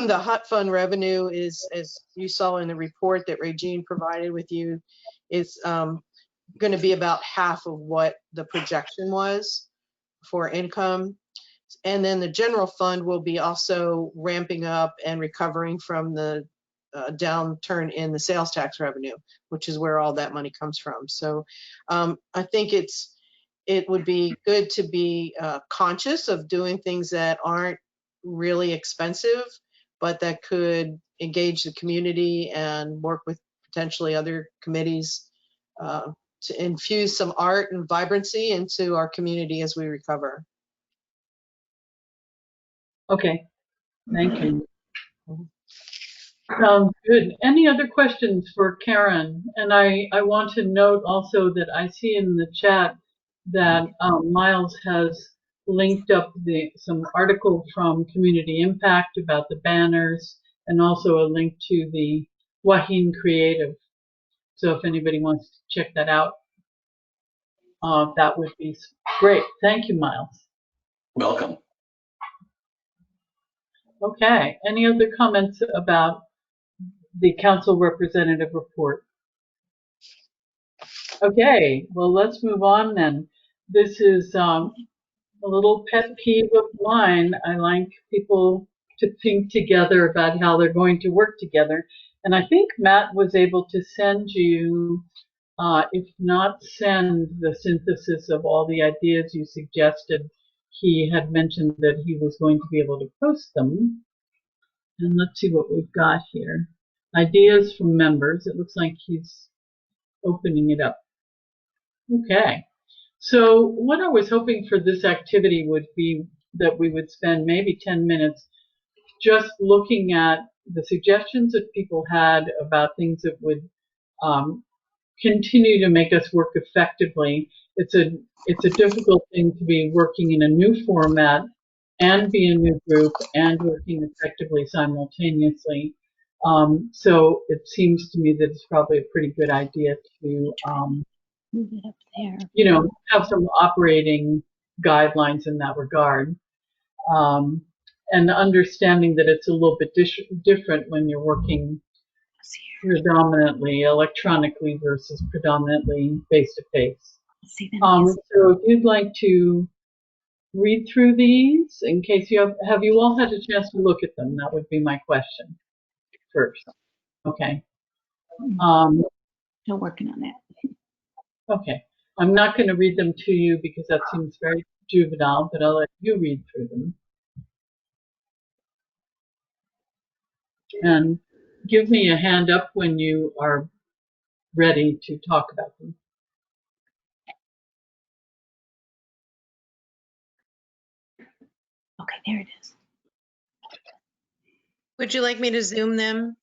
the hot fund revenue is, as you saw in the report that Regine provided with you, is going to be about half of what the projection was for income. And then the general fund will be also ramping up and recovering from the downturn in the sales tax revenue, which is where all that money comes from. So I think it would be good to be conscious of doing things that aren't really expensive, but that could engage the community and work with potentially other committees to infuse some art and vibrancy into our community as we recover. Okay, thank you. Sounds good. Any other questions for Karen? And I want to note also that I see in the chat that Miles has linked up some article from Community Impact about the banners, and also a link to the Wahine Creative. So if anybody wants to check that out, that would be great. Thank you, Miles. Welcome. Okay, any other comments about the council representative report? Okay, well, let's move on then. This is a little pet peeve of mine. I like people to think together about how they're going to work together. And I think Matt was able to send you, if not send the synthesis of all the ideas you suggested. He had mentioned that he was going to be able to post them. And let's see what we've got here. Ideas from members. It looks like he's opening it up. Okay. So what I was hoping for this activity would be that we would spend maybe 10 minutes just looking at the suggestions that people had about things that would continue to make us work effectively. It's a difficult thing to be working in a new format and be a new group and working effectively simultaneously. So it seems to me that it's probably a pretty good idea to, move it up there. you know, have some operating guidelines in that regard. And understanding that it's a little bit different when you're working predominantly electronically versus predominantly face-to-face. So if you'd like to read through these, in case you have you all had a chance to look at them? That would be my question first. Okay. Still working on that. Okay. I'm not going to read them to you because that seems very juvenile, but I'll let you read through them. And give me a hand up when you are ready to talk about them. Okay, there it is. Would you like me to Zoom them?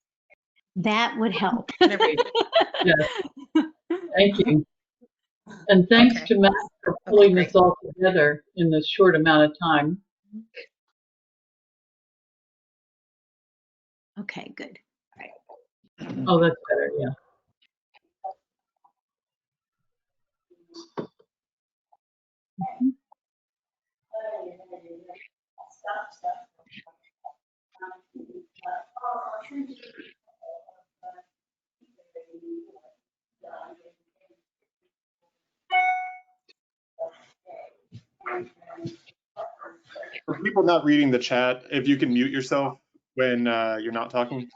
That would help. Yes. Thank you. And thanks to Matt for pulling this all together in this short amount of time. Okay, good. All right. Oh, that's better, yeah. For people not reading the chat, if you can mute yourself when you're not talking.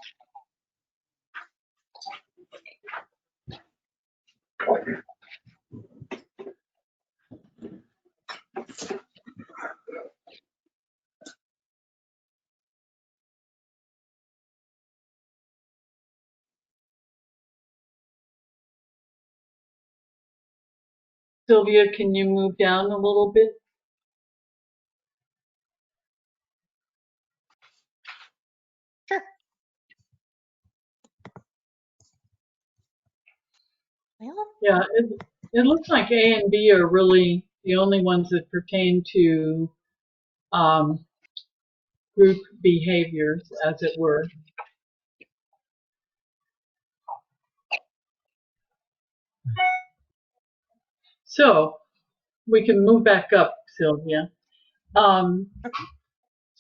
Sylvia, can you move down a little bit? Sure. Yeah, it looks like A and B are really the only ones that pertain to group behaviors, as it were. So we can move back up, Sylvia.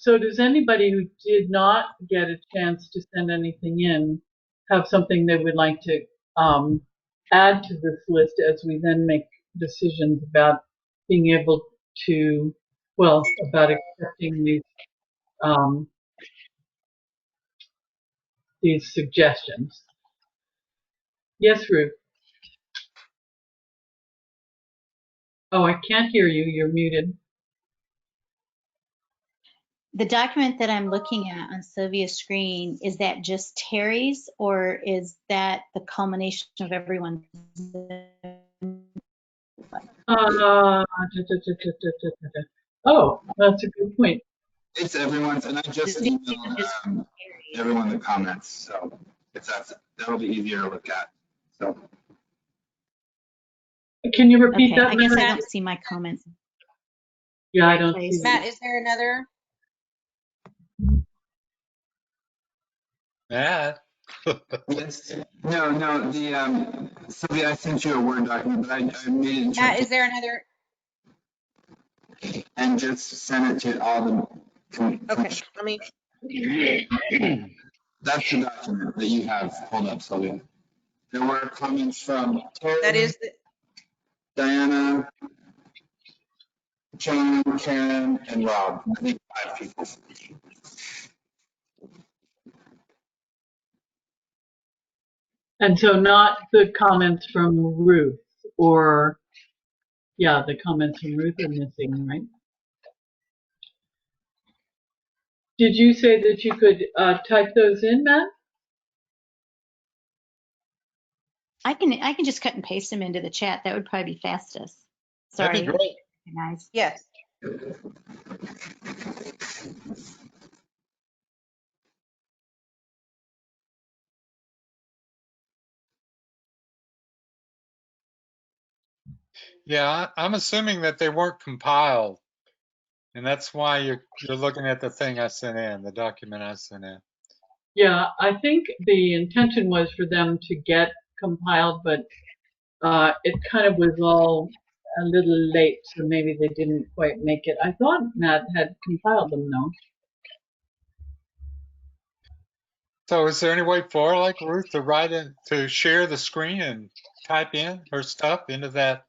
So does anybody who did not get a chance to send anything in have something they would like to add to this list as we then make decisions about being able to, well, about accepting these suggestions? Yes, Ruth. Oh, I can't hear you. You're muted. The document that I'm looking at on Sylvia's screen, is that just Terry's or is that the culmination of everyone's? Oh, that's a good point. It's everyone's, and I just emailed everyone the comments, so that'll be easier to look at. So Can you repeat Okay, that, I guess I Mary? don't see my comments. Yeah, I don't see Matt, is there another? Matt? yes, no, Sylvia, I sent you a Word document, but I made it into Matt, is there another? and just sent it to all the. Okay, let me. That's the document that you have pulled up, Sylvia. There were comments from Terry, That is the, Diana, John, Karen, and Rob. I think 5 people. And so not the comments from Ruth or, yeah, the comments from Ruth are missing, right? Did you say that you could type those in, Matt? I can just cut and paste them into the chat. That would probably be fastest. Sorry, That'd be great. guys. yes. Yeah, I'm assuming that they weren't compiled. And that's why you're looking at the thing I sent in, the document I sent in. Yeah, I think the intention was for them to get compiled, but it kind of was all a little late, so maybe they didn't quite make it. I thought Matt had compiled them though. So is there any way for like Ruth to write in, to share the screen and type in her stuff into that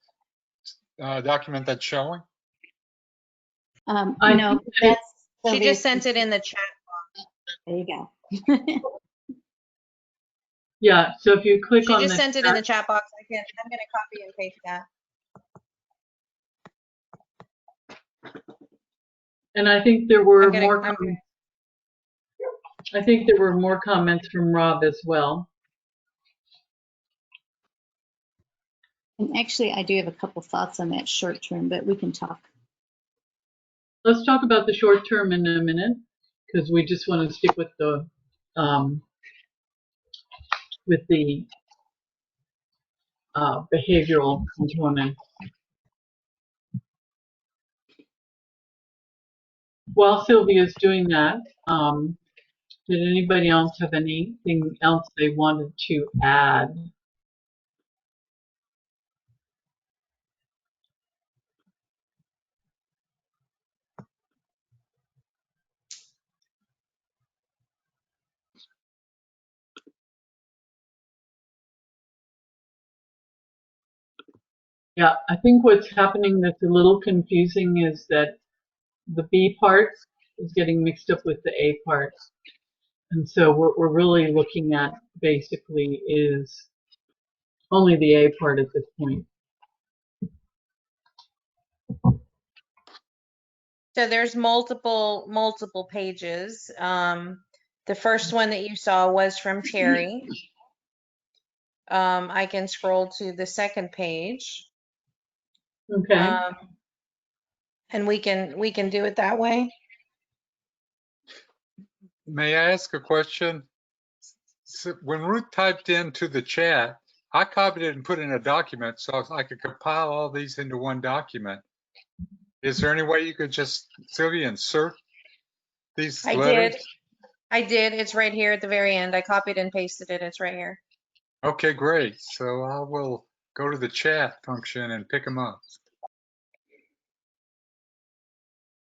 document that's showing? I No, think that's. She Sylvia's- just sent it in the chat. There you go. Yeah, so if you click She on just the sent it in the chat box. I'm gonna copy and paste that. and I think there were I'm gonna- more I'm- comments. I think there were more comments from Rob as well. And actually, I do have a couple thoughts on that short term, but we can talk. Let's talk about the short term in a minute, because we just want to stick with the behavioral component. While Sylvia's doing that, did anybody else have anything else they wanted to add? Yeah, I think what's happening that's a little confusing is that the B part is getting mixed up with the A part. And so what we're really looking at basically is only the A part at this point. So there's multiple pages. The first one that you saw was from Terry. I can scroll to the second page. Okay. And we can do it that way. May I ask a question? So when Ruth typed into the chat, I copied it and put it in a document so I could compile all these into one document. Is there any way you could just, Sylvia, insert these letters? I did. It's right here at the very end. I copied and pasted it. It's right here. Okay, great. So I will go to the chat function and pick them up.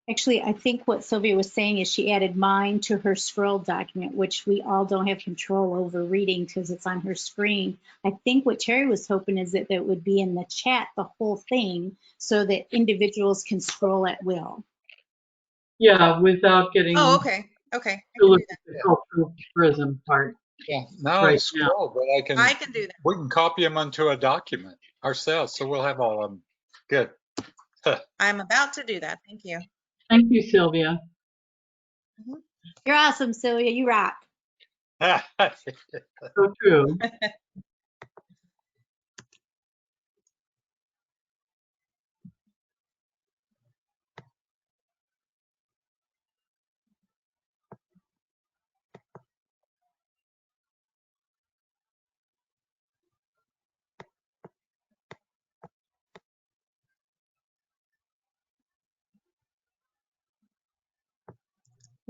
Actually, I think what Sylvia was saying is she added mine to her scroll document, which we all don't have control over reading because it's on her screen. I think what Terry was hoping is that it would be in the chat, the whole thing, so that individuals can scroll at will. Yeah, without getting Oh, okay. Okay. I to can look do at that. the cultural tourism part. Yeah, now I Right now. scroll, but I can do that. we can copy them onto a document ourselves, so we'll have all of them. Good. I'm about to do that. Thank you. Thank you, Sylvia. You're awesome, Sylvia. You rock. So true.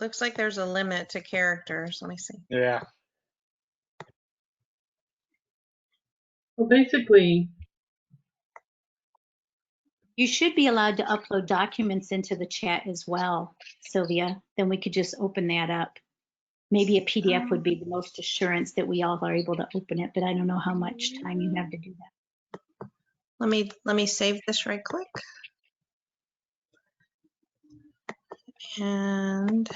Looks like there's a limit to characters. Let me see. Yeah. Well, basically, You should be allowed to upload documents into the chat as well, Sylvia. Then we could just open that up. Maybe a PDF would be the most assurance that we all are able to open it, but I don't know how much time you have to do that. Let me save this right quick. And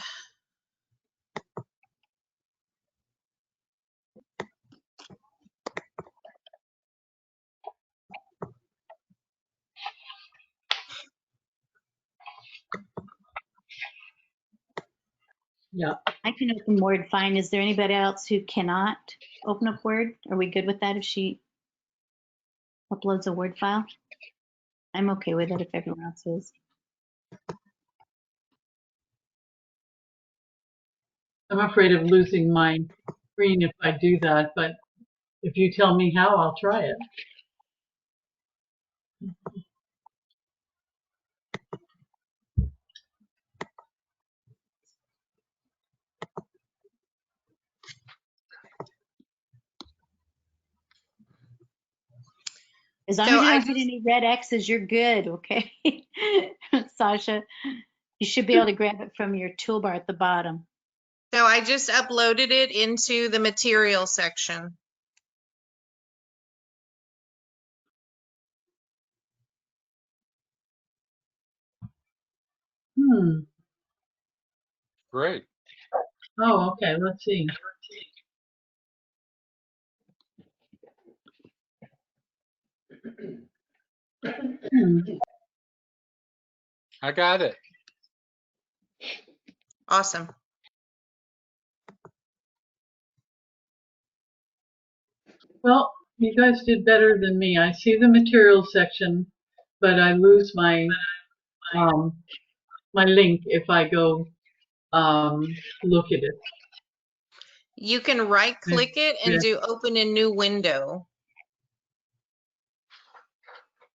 yeah. I can open Word fine. Is there anybody else who cannot open up Word? Are we good with that if she uploads a Word file? I'm okay with it if everyone else is. I'm afraid of losing my screen if I do that, but if you tell me how, I'll try it. As long so as you I don't hit any red X's, you're good, okay? Sasha, you should be able to grab it from your toolbar at the bottom. just uploaded it into the material section. Great. Oh, okay. Let's see. Hmm. I got it. Awesome. Well, you guys did better than me. I see the materials section, but I lose my my link if I go look at it. You can right click it and Yeah. do open a new window.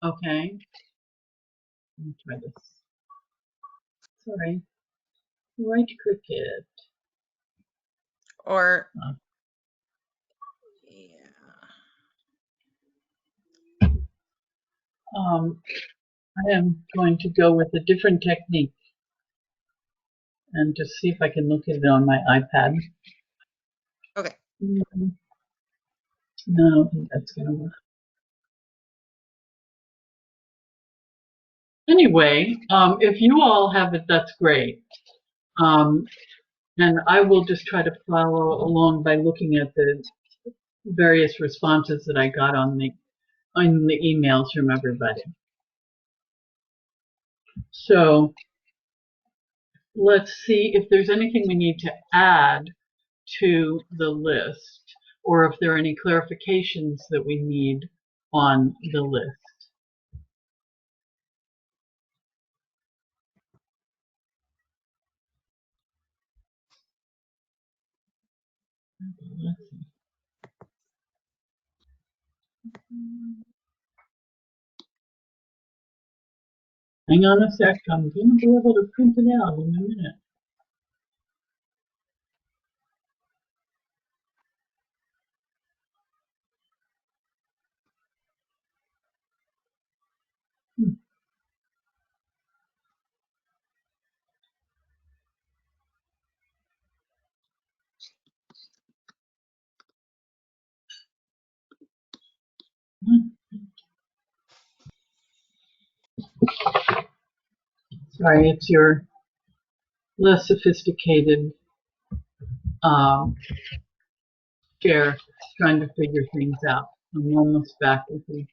Okay. Let me try this. Sorry. Right click it. Or Uh. yeah. I am going to go with a different technique and just see if I can look at it on my iPad. Okay. No, I don't think that's going to work. Anyway, if you all have it, that's great. And I will just try to follow along by looking at the various responses that I got on the emails from everybody. So let's see if there's anything we need to add to the list, or if there are any clarifications that we need on the list. Let's see. Hang on a sec, I'm going to be able to print it out in a minute. Sorry, it's your less sophisticated chair trying to figure things out. I'm almost back with you.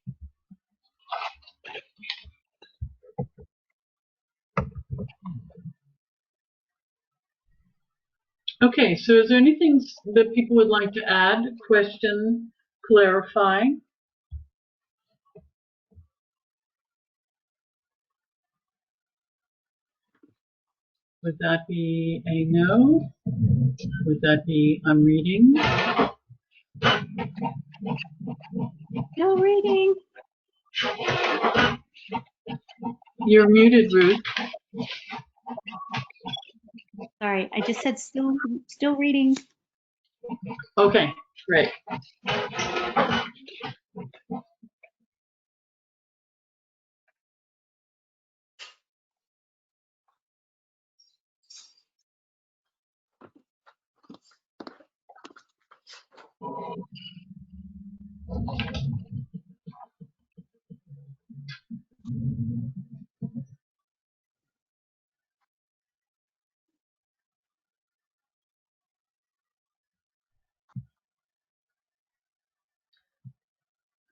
Okay, so is there anything that people would like to add, question, clarify? Would that be a no? Would that be I'm reading? No reading. You're muted, Ruth. Sorry, I just said still reading. Okay, great.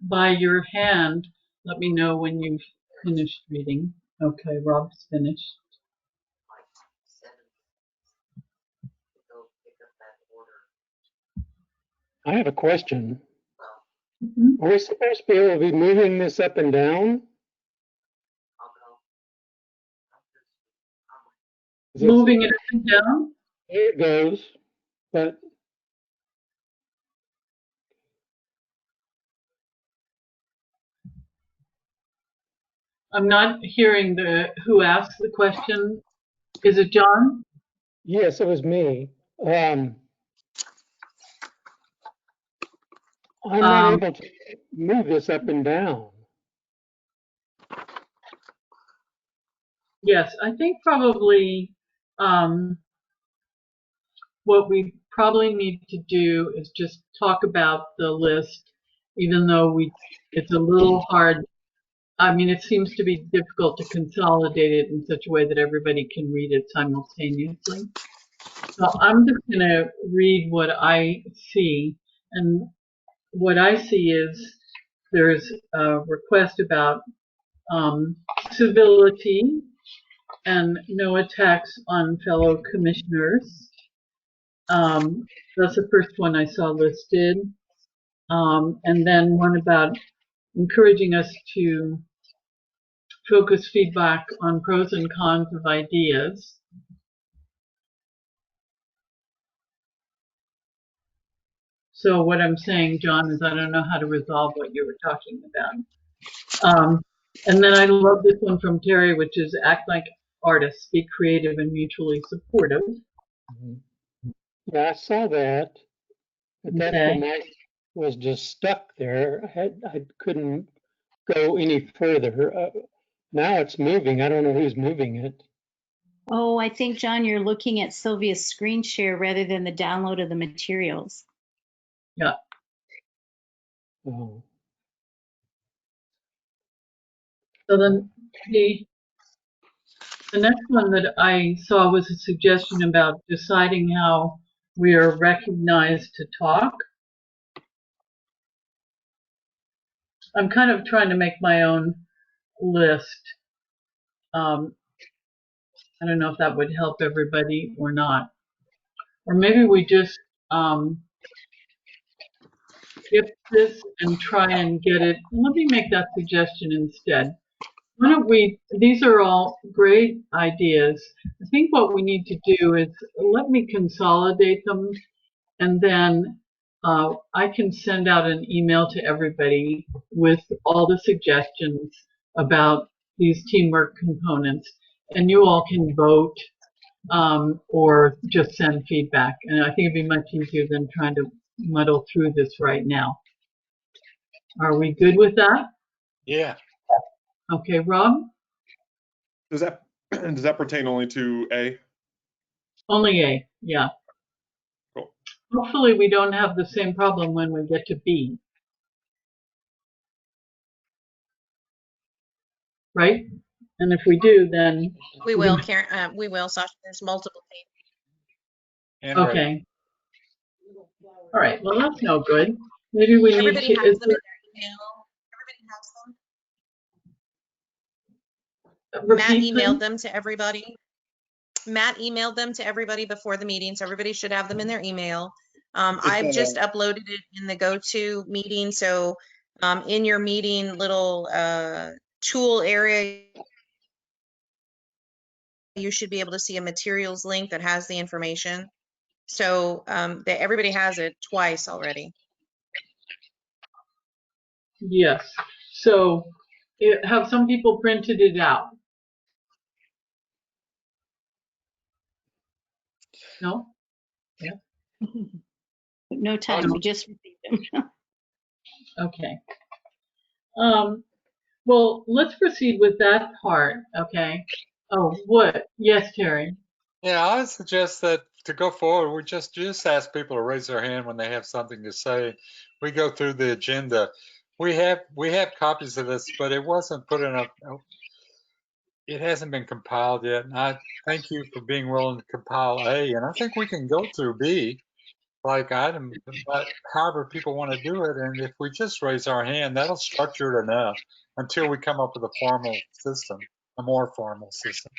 By your hand, let me know when you've finished reading. Okay, Rob's finished. I have a question. Mhm. Are we supposed to be able to be moving this up and down? Moving it up and down? There it goes, but I'm not hearing who asked the question. Is it John? yes, it was me. I'm not able to move this up and down. Yes, I think probably what we probably need to do is just talk about the list, even though it's a little hard. I mean, it seems to be difficult to consolidate it in such a way that everybody can read it simultaneously. So I'm just going to read what I see. And what I see is there's a request about civility and no attacks on fellow commissioners. That's the first one I saw listed. And then one about encouraging us to focus feedback on pros and cons of ideas. So what I'm saying, John, is I don't know how to resolve what you were talking about. And then I love this one from Terry, which is act like artists, be creative and mutually supportive. Yeah, I saw that, but that Okay. one was just stuck there. I couldn't go any further. Now it's moving. I don't know who's moving it. Oh, I think, John, you're looking at Sylvia's screen share rather than the download of the materials. Yeah. Oh. So then the next one that I saw was a suggestion about deciding how we are recognized to talk. I'm kind of trying to make my own list. I don't know if that would help everybody or not. Or maybe we just skip this and try and get it. Let me make that suggestion instead. Why don't we, these are all great ideas. I think what we need to do is let me consolidate them, and then I can send out an email to everybody with all the suggestions about these teamwork components, and you all can vote or just send feedback. And I think it'd be much easier than trying to muddle through this right now. Are we good with that? Yeah. Okay, Rob? Does that pertain only to A? Only A, yeah. Cool. Hopefully we don't have the same problem when we get to B. Right? And if we do, then We will, Karen, we will, Sasha. There's multiple pages. And right. okay. All right. Well, that's no good. Maybe we need Everybody to. has them in their email. Everybody has them. Matt Repeat, emailed please? them to everybody. Matt emailed them to everybody before the meeting, so everybody should have them in their email. I've just uploaded it in the GoTo meeting, so in your meeting little tool area, you should be able to see a materials link that has the information. So that everybody has it twice already. Yes. So have some people printed it out? No? No time, we just received them. Okay. Well, let's proceed with that part, okay? Oh, what? Yes, Terry. Yeah, I suggest that to go forward, we just ask people to raise their hand when they have something to say. We go through the agenda. We have copies of this, but it wasn't put in a. It hasn't been compiled yet, and I thank you for being willing to compile A, and I think we can go through B, like item, but however people want to do it, and if we just raise our hand, that'll structure it enough until we come up with a formal system, a more formal system.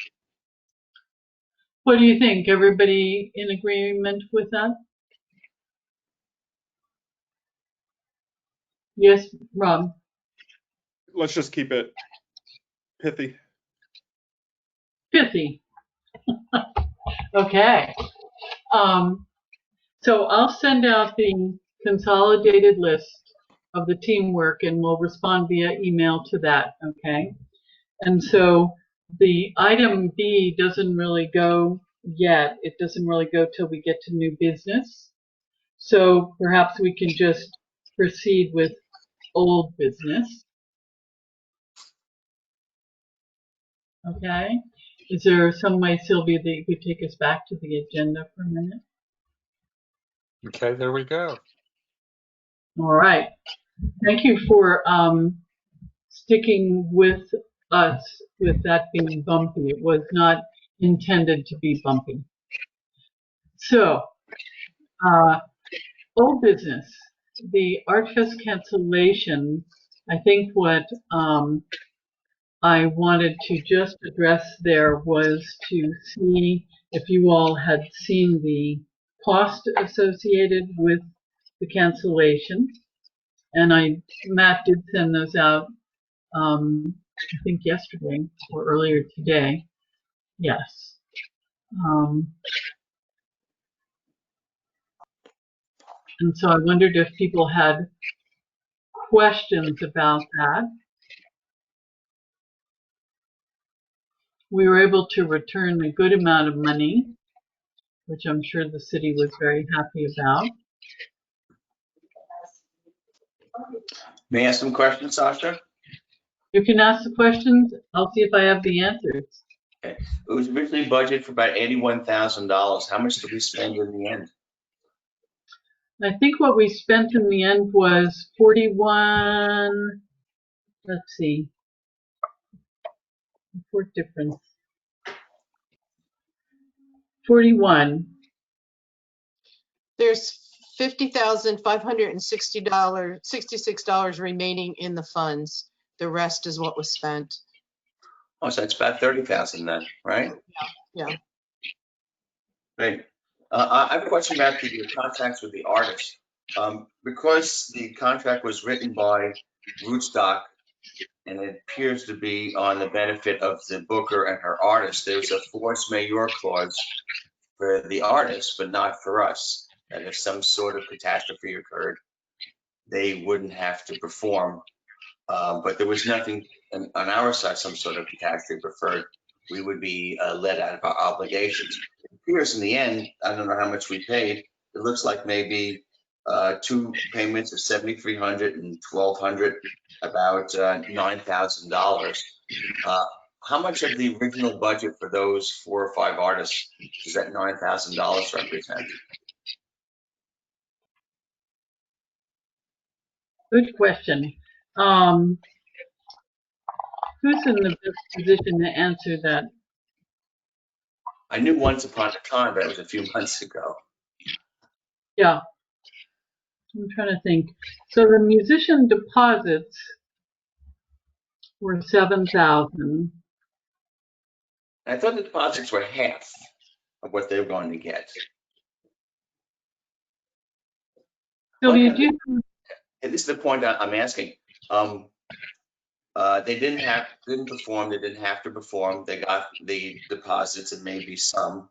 What do you think? Everybody in agreement with that? Yes, Rob. Let's just keep it pithy. Pithy. Okay. So I'll send out the consolidated list of the teamwork and we'll respond via email to that, okay? And so the item B doesn't really go yet. It doesn't really go till we get to new business. So perhaps we can just proceed with old business. Okay? Is there some way, Sylvia, that you could take us back to the agenda for a minute? Okay, there we go. All right. Thank you for sticking with us with that being bumpy. It was not intended to be bumpy. So, old business, the ArtFest cancellation, I think what I wanted to just address there was to see if you all had seen the cost associated with the cancellation. And Matt did send those out, I think yesterday or earlier today. Yes. And so I wondered if people had questions about that. We were able to return a good amount of money, which I'm sure the city was very happy about. May I ask some questions, Sasha? You can ask the questions. I'll see if I have the answers. Okay. It was originally budgeted for about $81,000. How much did we spend in the end? I think what we spent in the end was 41. Let's see. Report difference. 41. There's $50,566 remaining in the funds. The rest is what was spent. Oh, so it's about 30,000 then, right? Yeah. Great. I have a question about the contracts with the artists. Because the contract was written by Rootstock and it appears to be on the benefit of the booker and her artist, there's a force majeure clause for the artist, but not for us. And if some sort of catastrophe occurred, they wouldn't have to perform. But there was nothing on our side, some sort of catastrophe preferred. We would be let out of our obligations. It appears in the end, I don't know how much we paid. It looks like maybe 2 payments of $7,300 and $1,200, about $9,000. How much of the original budget for those 4 or 5 artists does that $9,000 represent? Good question. Who's in the best position to answer that? I knew once upon a time, but it was a few months ago. Yeah. I'm trying to think. So the musician deposits were 7,000. I thought the deposits were half of what they were going to get. Sylvia, do you, And this is the point I'm asking. They didn't perform. They didn't have to perform. They got the deposits and maybe some.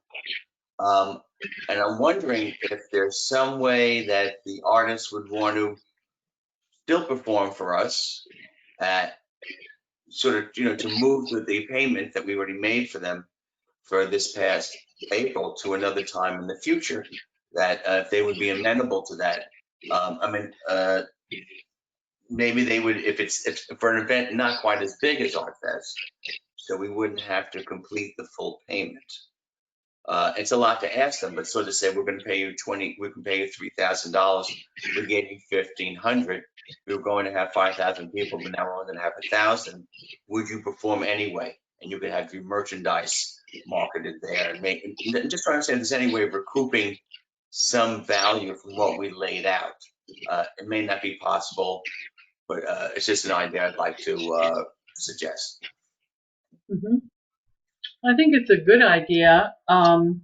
And I'm wondering if there's some way that the artists would want to still perform for us at sort of, to move the payment that we already made for them for this past April to another time in the future, that if they would be amenable to that. Maybe they would, if it's for an event not quite as big as ArtFest, so we wouldn't have to complete the full payment. It's a lot to ask them, but sort of say, we're going to pay you we can pay you $3,000. We gave you $1,500. We were going to have 5,000 people, but now we're only going to have 1,000. Would you perform anyway? And you could have your merchandise marketed there. And just trying to say if there's any way of recouping some value from what we laid out. It may not be possible, but it's just an idea I'd like to suggest. Mhm. I think it's a good idea, and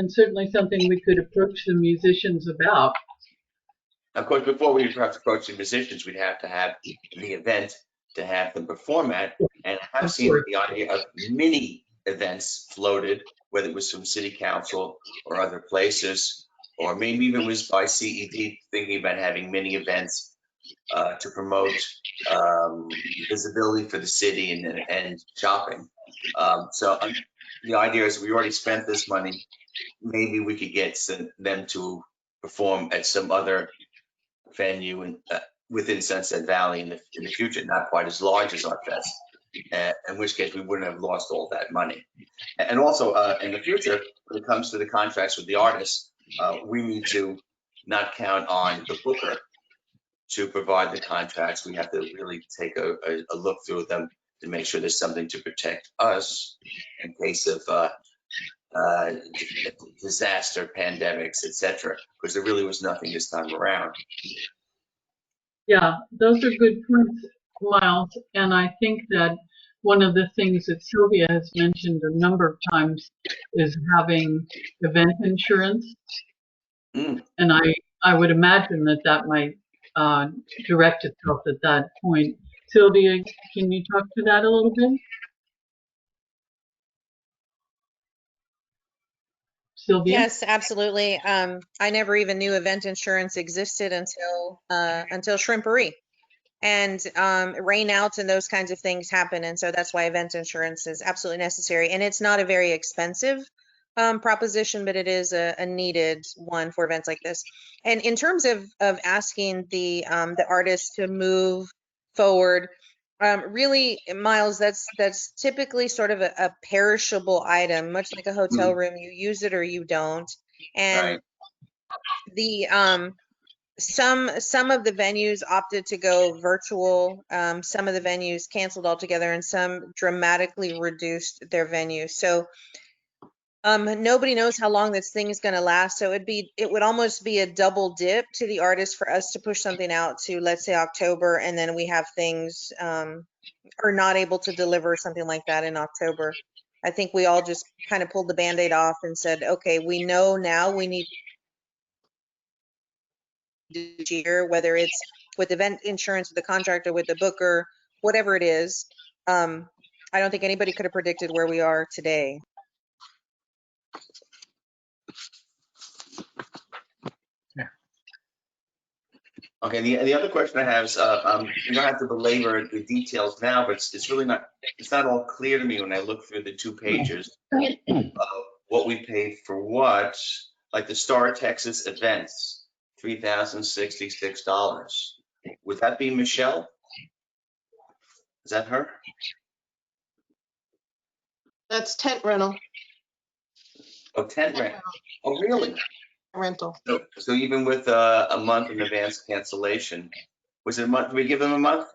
certainly something we could approach the musicians about. Of course, before we perhaps approach the musicians, we'd have to have the event to have them perform at. And I have seen the idea of mini events floated, whether it was from city council or other places, or maybe even was by CED thinking about having mini events to promote visibility for the city and shopping. So the idea is we already spent this money. Maybe we could get them to perform at some other venue within Sunset Valley in the future, not quite as large as ArtFest, in which case we wouldn't have lost all that money. And also in the future, when it comes to the contracts with the artists, we need to not count on the booker to provide the contracts. We have to really take a look through them to make sure there's something to protect us in case of disaster, pandemics, etc. Because there really was nothing this time around. Yeah, those are good points, Miles. And I think that one of the things that Sylvia has mentioned a number of times is having event insurance. Mm. And I would imagine that might direct itself at that point. Sylvia, can you talk to that a little bit? Sylvia? Yes, absolutely. I never even knew event insurance existed until Shrimpery, and rainouts and those kinds of things happen, and so that's why event insurance is absolutely necessary. And it's not a very expensive proposition, but it is a needed one for events like this. And in terms of asking the artists to move forward, really, Miles, that's typically sort of a perishable item, much like a hotel room. You use it or you don't. And Right. the some of the venues opted to go virtual. Some of the venues canceled altogether, and some dramatically reduced their venues. So nobody knows how long this thing is going to last. So it would almost be a double dip to the artist for us to push something out to, let's say, October, and then we have things are not able to deliver something like that in October. I think we all just kind of pulled the Band-Aid off and said, okay, we know now we need this year, whether it's with event insurance, with the contractor, with the booker, whatever it is. I don't think anybody could have predicted where we are today. Okay, the other question I have is, you don't have to belabor the details now, but it's really not, it's not all clear to me when I look through the 2 pages what we paid for what, like the Star Texas events, $3,066. Would that be Michelle? Is that her? That's tent rental. Oh, tent rent. Oh, really? Rental. So even with a month in advance cancellation, was it a month? Did we give them a month?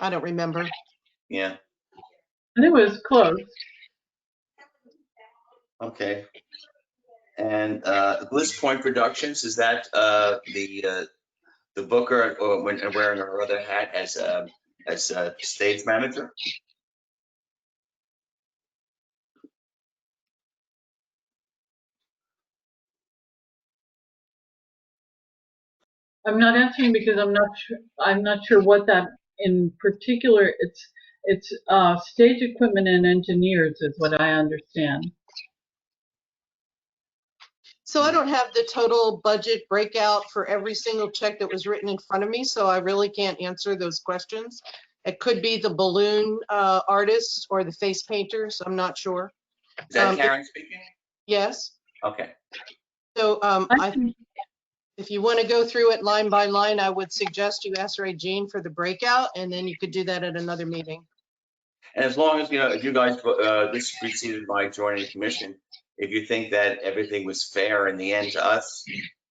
I don't remember. Yeah, And it was close. okay. And Bliss Point Productions, is that the booker or when wearing her other hat as a stage manager? I'm not answering because I'm not sure what that in particular. It's stage equipment and engineers is what I understand. So I don't have the total budget breakout for every single check that was written in front of me, so I really can't answer those questions. It could be the balloon artists or the face painters. I'm not sure. Is that Karen speaking? Yes. Okay. So if you want to go through it line by line, I would suggest you ask Regine for the breakout, and then you could do that at another meeting. And as long as, if you guys, this preceded my joining the commission, if you think that everything was fair in the end to us,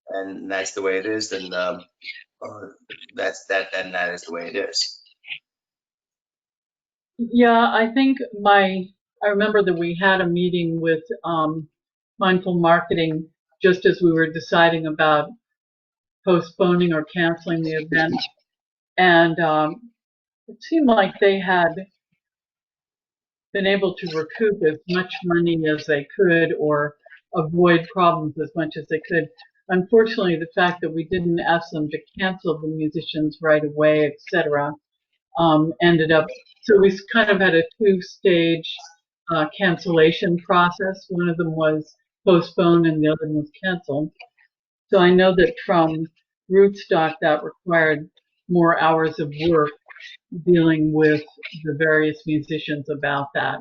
and that's the way it is, then that is the way it is. Yeah, I think I remember that we had a meeting with Mindful Marketing just as we were deciding about postponing or canceling the event. And it seemed like they had been able to recoup as much money as they could or avoid problems as much as they could. Unfortunately, the fact that we didn't ask them to cancel the musicians right away, etc., ended up, so we kind of had a two-stage cancellation process. One of them was postponed and the other one was canceled. So I know that from Rootstock that required more hours of work dealing with the various musicians about that.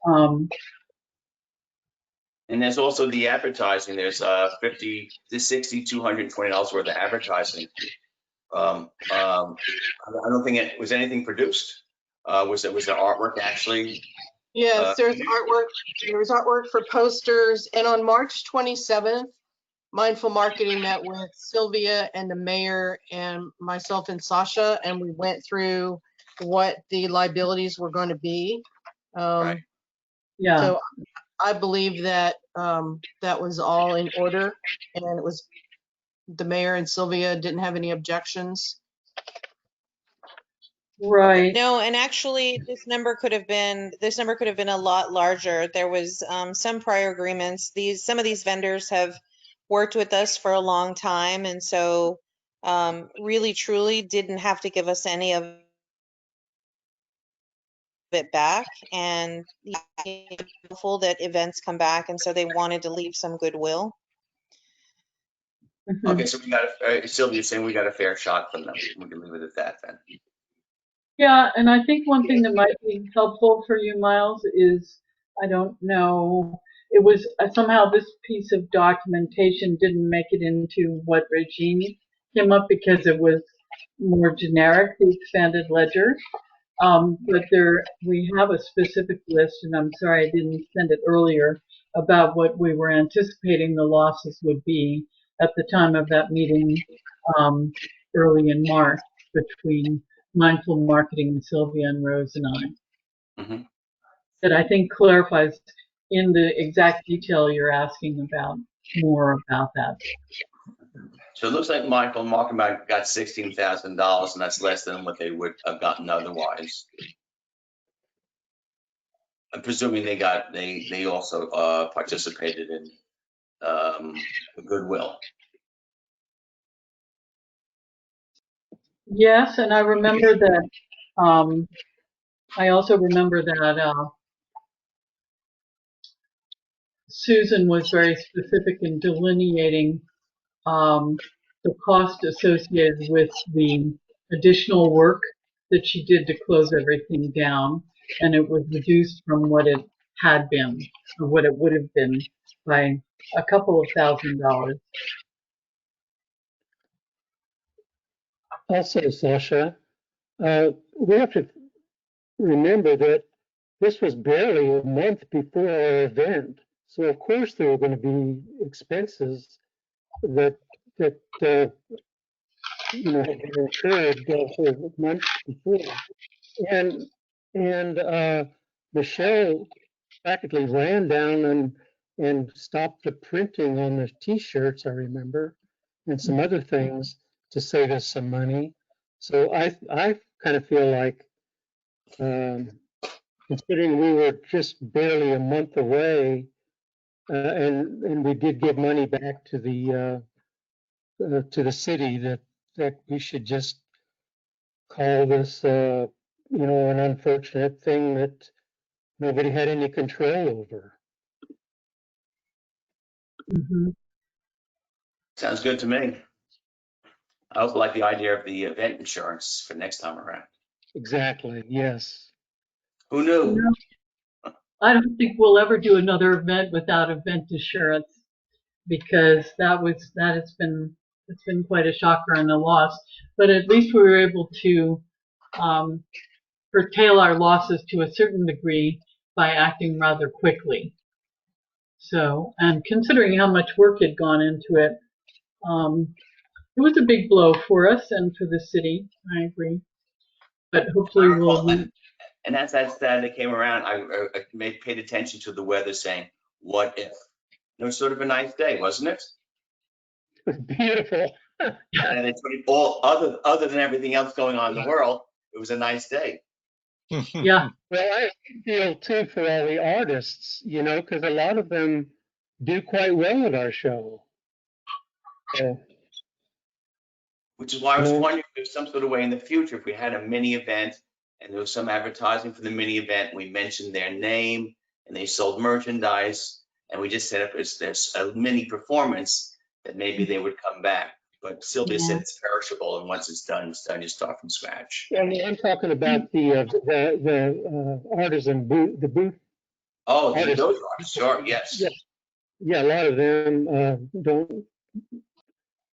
And there's also the advertising. There's $50 to $60, $220 worth of advertising. I don't think it was anything produced. Was there artwork actually? Yes, there's artwork. There was artwork for posters, and on March 27th, Mindful Marketing met with Sylvia and the mayor and myself and Sasha, and we went through what the liabilities were going to be. Right. Yeah. So I believe that that was all in order, and it was the mayor and Sylvia didn't have any objections. Right. No, and actually this number could have been a lot larger. There was some prior agreements. Some of these vendors have worked with us for a long time, and so really truly didn't have to give us any of it back, and hopeful that events come back, and so they wanted to leave some goodwill. Mm-hmm. Okay, so we got Sylvia's saying we got a fair shot from them. We can leave it at that then. Yeah, and I think one thing that might be helpful for you, Miles, is, I don't know, it was somehow this piece of documentation didn't make it into what Regine came up because it was more generic, the expanded ledger. But we have a specific list, and I'm sorry I didn't send it earlier, about what we were anticipating the losses would be at the time of that meeting early in March between Mindful Marketing and Sylvia and Rose and I. Mm-hmm. That I think clarifies in the exact detail you're asking about, more about that. So it looks like Mindful Marketing got $16,000, and that's less than what they would have gotten otherwise. I'm presuming they also participated in Goodwill. Yes, and I remember that. I also remember that Susan was very specific in delineating the cost associated with the additional work that she did to close everything down, and it was reduced from what it had been, or what it would have been, by a couple of $1,000s. Also, Sasha, we have to remember that this was barely a month before our event. So of course there were going to be expenses that they were incurred for months before. And Michelle practically ran down and stopped the printing on the T-shirts, I remember, and some other things to save us some money. So I kind of feel like, considering we were just barely a month away, and we did give money back to the city, that we should just call this, an unfortunate thing that nobody had any control over. Mhm. Sounds good to me. I also like the idea of the event insurance for next time around. Exactly, yes. Who knew? You know, I don't think we'll ever do another event without event insurance, because it's been quite a shocker and a loss. But at least we were able to curtail our losses to a certain degree by acting rather quickly. So, and considering how much work had gone into it, it was a big blow for us and for the city. I agree. But hopefully we'll. And as that Saturday came around, I paid attention to the weather, saying, "What if?" It was sort of a nice day, wasn't it? It was beautiful. And it's all other than everything else going on in the world, it was a nice day. Yeah. Well, I feel too for all the artists, because a lot of them do quite well at our show. So, Which is why I was No. wondering if there's some sort of way in the future, if we had a mini event and there was some advertising for the mini event, we mentioned their name and they sold merchandise, and we just set up there's a mini performance, that maybe they would come back. But Sylvia said it's perishable, and once it's done, you start from scratch. I mean, I'm talking about the artisan booth, the booth. Oh, Artists. those are, sure, yes. Yeah, a lot of them don't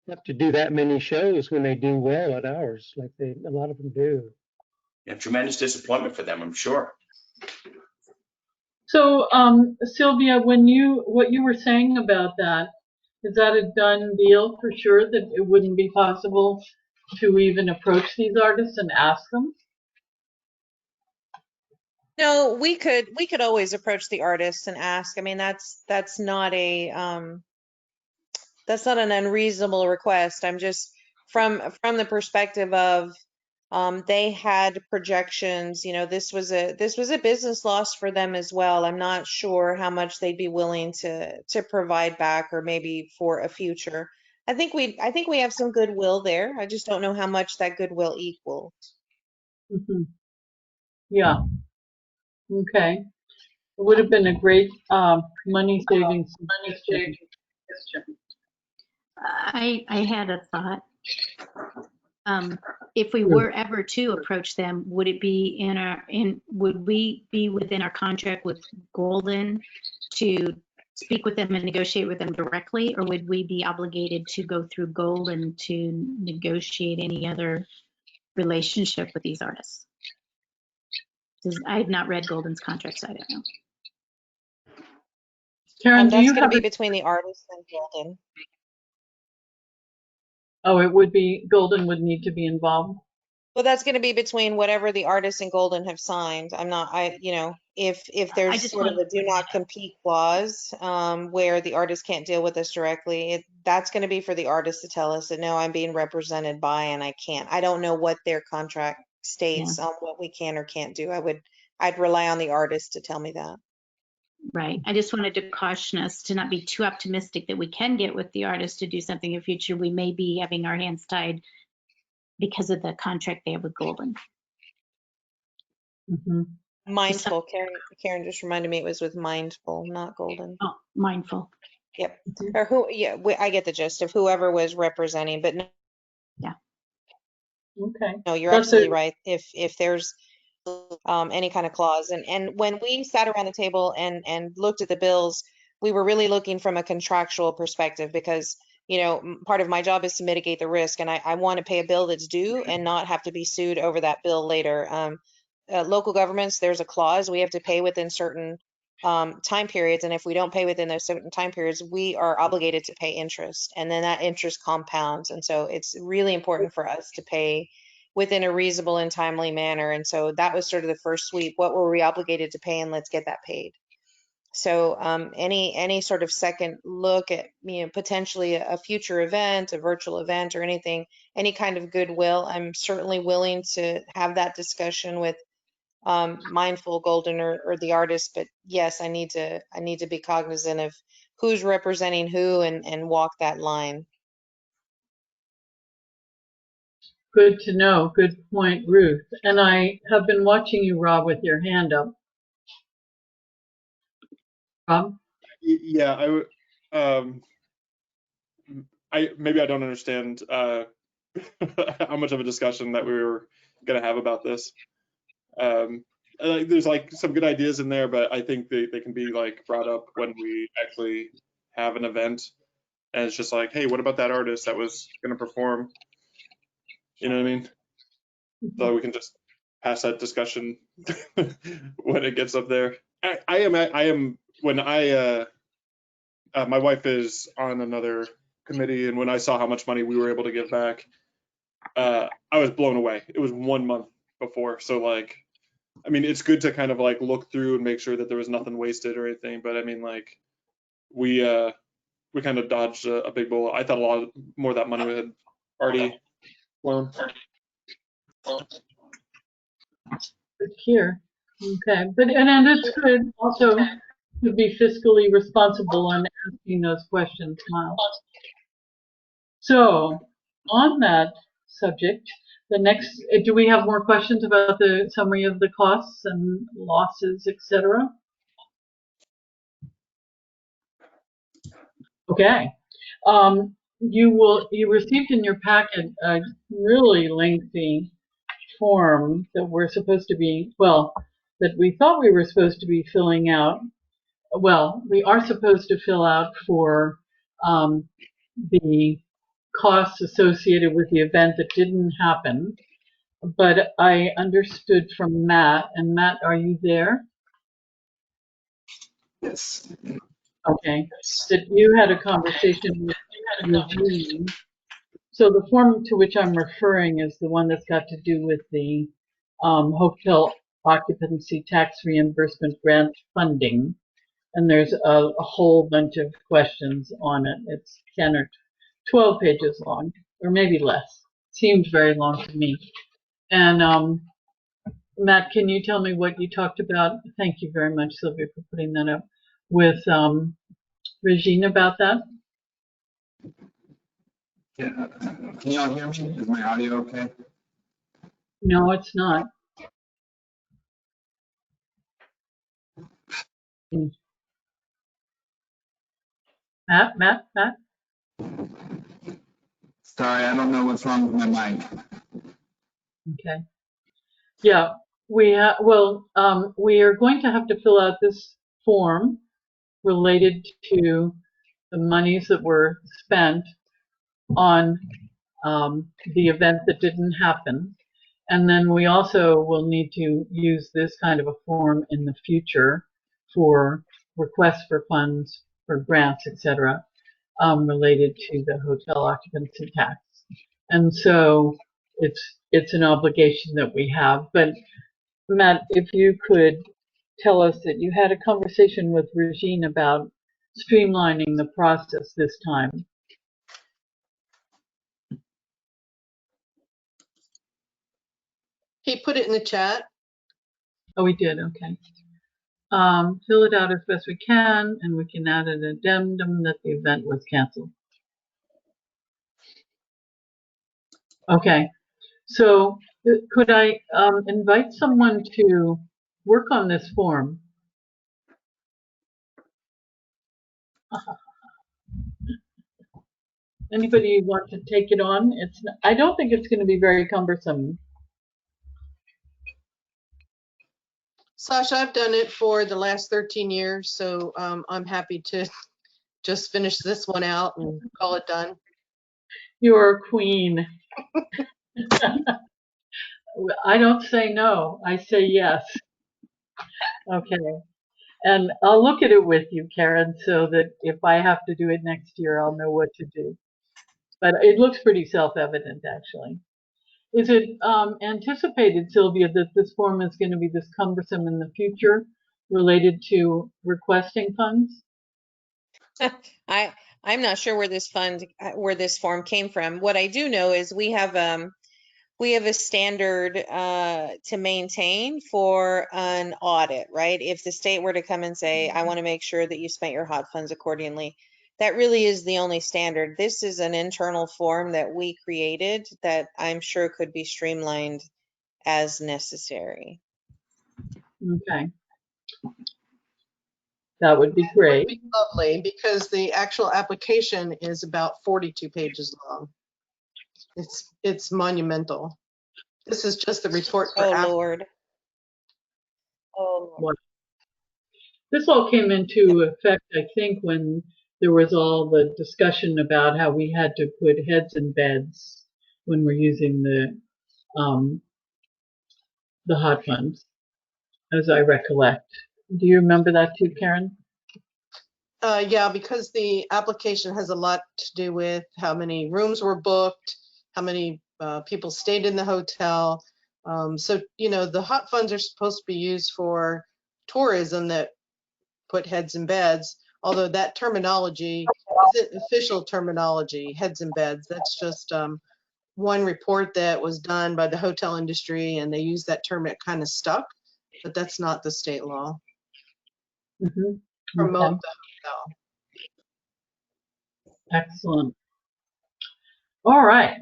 have to do that many shows when they do well at ours, like a lot of them do. Yeah, tremendous disappointment for them, I'm sure. So, Sylvia, what you were saying about that, is that a done deal for sure, that it wouldn't be possible to even approach these artists and ask them? No, we could always approach the artists and ask. I mean, that's not that's not an unreasonable request. I'm just from the perspective of they had projections, this was a business loss for them as well. I'm not sure how much they'd be willing to provide back, or maybe for a future. I think we have some goodwill there. I just don't know how much that goodwill equals. Mm-hmm. Yeah. Okay. It would have been a great money saving suggestion. I had a thought. If we were ever to approach them, would we be within our contract with Golden to speak with them and negotiate with them directly, or would we be obligated to go through Golden to negotiate any other relationship with these artists? I have not read Golden's contract, so I don't know. Karen, do That's you going have to be between the artists and Golden. Oh, it would be, Golden would need to be involved. Well, that's going to be between whatever the artists and Golden have signed. I'm not, if there's just sort of a do not compete clause, where the artist can't deal with us directly, that's going to be for the artist to tell us that, no, I'm being represented by, and I can't. I don't know what their contract states on what we can or can't do. I'd rely on the artist to tell me that. Right. I just wanted to caution us to not be too optimistic that we can get with the artist to do something in the future. We may be having our hands tied because of the contract they have with Golden. Mm-hmm. Mindful. Karen just reminded me it was with Mindful, not Golden. Oh, Mindful. Yep. Or I get the gist of whoever was representing, but no. Yeah. Okay. No, you're absolutely right. If there's any kind of clause, and when we sat around the table and looked at the bills, we were really looking from a contractual perspective, because part of my job is to mitigate the risk, and I want to pay a bill that's due and not have to be sued over that bill later. Local governments, there's a clause we have to pay within certain time periods. And if we don't pay within those certain time periods, we are obligated to pay interest, and then that interest compounds. And so it's really important for us to pay within a reasonable and timely manner. And so that was sort of the first sweep. What were we obligated to pay, and let's get that paid. So any sort of second look at, potentially a future event, a virtual event or anything, any kind of goodwill, I'm certainly willing to have that discussion with Mindful Golden or the artist. But yes, I need to be cognizant of who's representing who and walk that line. Good to know. Good point, Ruth. And I have been watching you, Rob, with your hand up. Rob? Yeah, maybe I don't understand how much of a discussion that we were going to have about this. There's like some good ideas in there, but I think they can be like brought up when we actually have an event, and it's just like, hey, what about that artist that was going to perform? You know what I mean? So we can just pass that discussion when it gets up there. My wife is on another committee, and when I saw how much money we were able to give back, I was blown away. It was 1 month before, so like, I mean, it's good to kind of like look through and make sure that there was nothing wasted or anything. But I mean, like, we kind of dodged a big bullet. I thought a lot more of that money had already flown. Good here. Okay, and it's good also to be fiscally responsible and asking those questions, Miles. So on that subject, do we have more questions about the summary of the costs and losses, etc.? Okay. You received in your packet a really lengthy form that that we thought we were supposed to be filling out. Well, we are supposed to fill out for the costs associated with the event that didn't happen. But I understood from Matt, and Matt, are you there? Yes. Okay, that you had a conversation with Eugene. So the form to which I'm referring is the one that's got to do with the hotel occupancy tax reimbursement grant funding. And there's a whole bunch of questions on it. It's 10 or 12 pages long, or maybe less. Seemed very long to me. And Matt, can you tell me what you talked about? Thank you very much, Sylvia, for putting that up with Regine about that. Yeah. Can you all hear me? Is my audio okay? No, it's not. Matt? Sorry, I don't know what's wrong with my mic. Okay. Yeah, we are going to have to fill out this form related to the monies that were spent on the event that didn't happen. And then we also will need to use this kind of a form in the future for requests for funds, for grants, etc., related to the hotel occupancy tax. And so it's an obligation that we have. But Matt, if you could tell us that you had a conversation with Regine about streamlining the process this time. He put it in the chat. Oh, we did. Okay. Fill it out as best we can, and we can add an addendum that the event was canceled. Okay. So could I invite someone to work on this form? Anybody want to take it on? I don't think it's going to be very cumbersome. Sasha, I've done it for the last 13 years, so I'm happy to just finish this one out and call it done. You're a queen. I don't say no, I say yes. Okay. And I'll look at it with you, Karen, so that if I have to do it next year, I'll know what to do. But it looks pretty self-evident, actually. Is it anticipated, Sylvia, that this form is going to be this cumbersome in the future related to requesting funds? I'm not sure where this form came from. What I do know is we have a standard to maintain for an audit, right? If the state were to come and say, I want to make sure that you spent your hot funds accordingly, that really is the only standard. This is an internal form that we created that I'm sure could be streamlined as necessary. Okay. That would be Would great. be lovely, because the actual application is about 42 pages long. It's monumental. This is just the report for Oh, after. Lord. Oh, Lord. This all came into effect, I think, when there was all the discussion about how we had to put heads in beds when we're using the hot funds, as I recollect. Do you remember that too, Karen? Yeah, because the application has a lot to do with how many rooms were booked, how many people stayed in the hotel. So, the hot funds are supposed to be used for tourism that put heads in beds, although that terminology isn't official terminology, heads in beds. That's just one report that was done by the hotel industry, and they use that term, it kind of stuck, but that's not the state law. Mm-hmm. Promote Okay. the hotel. Excellent. All right.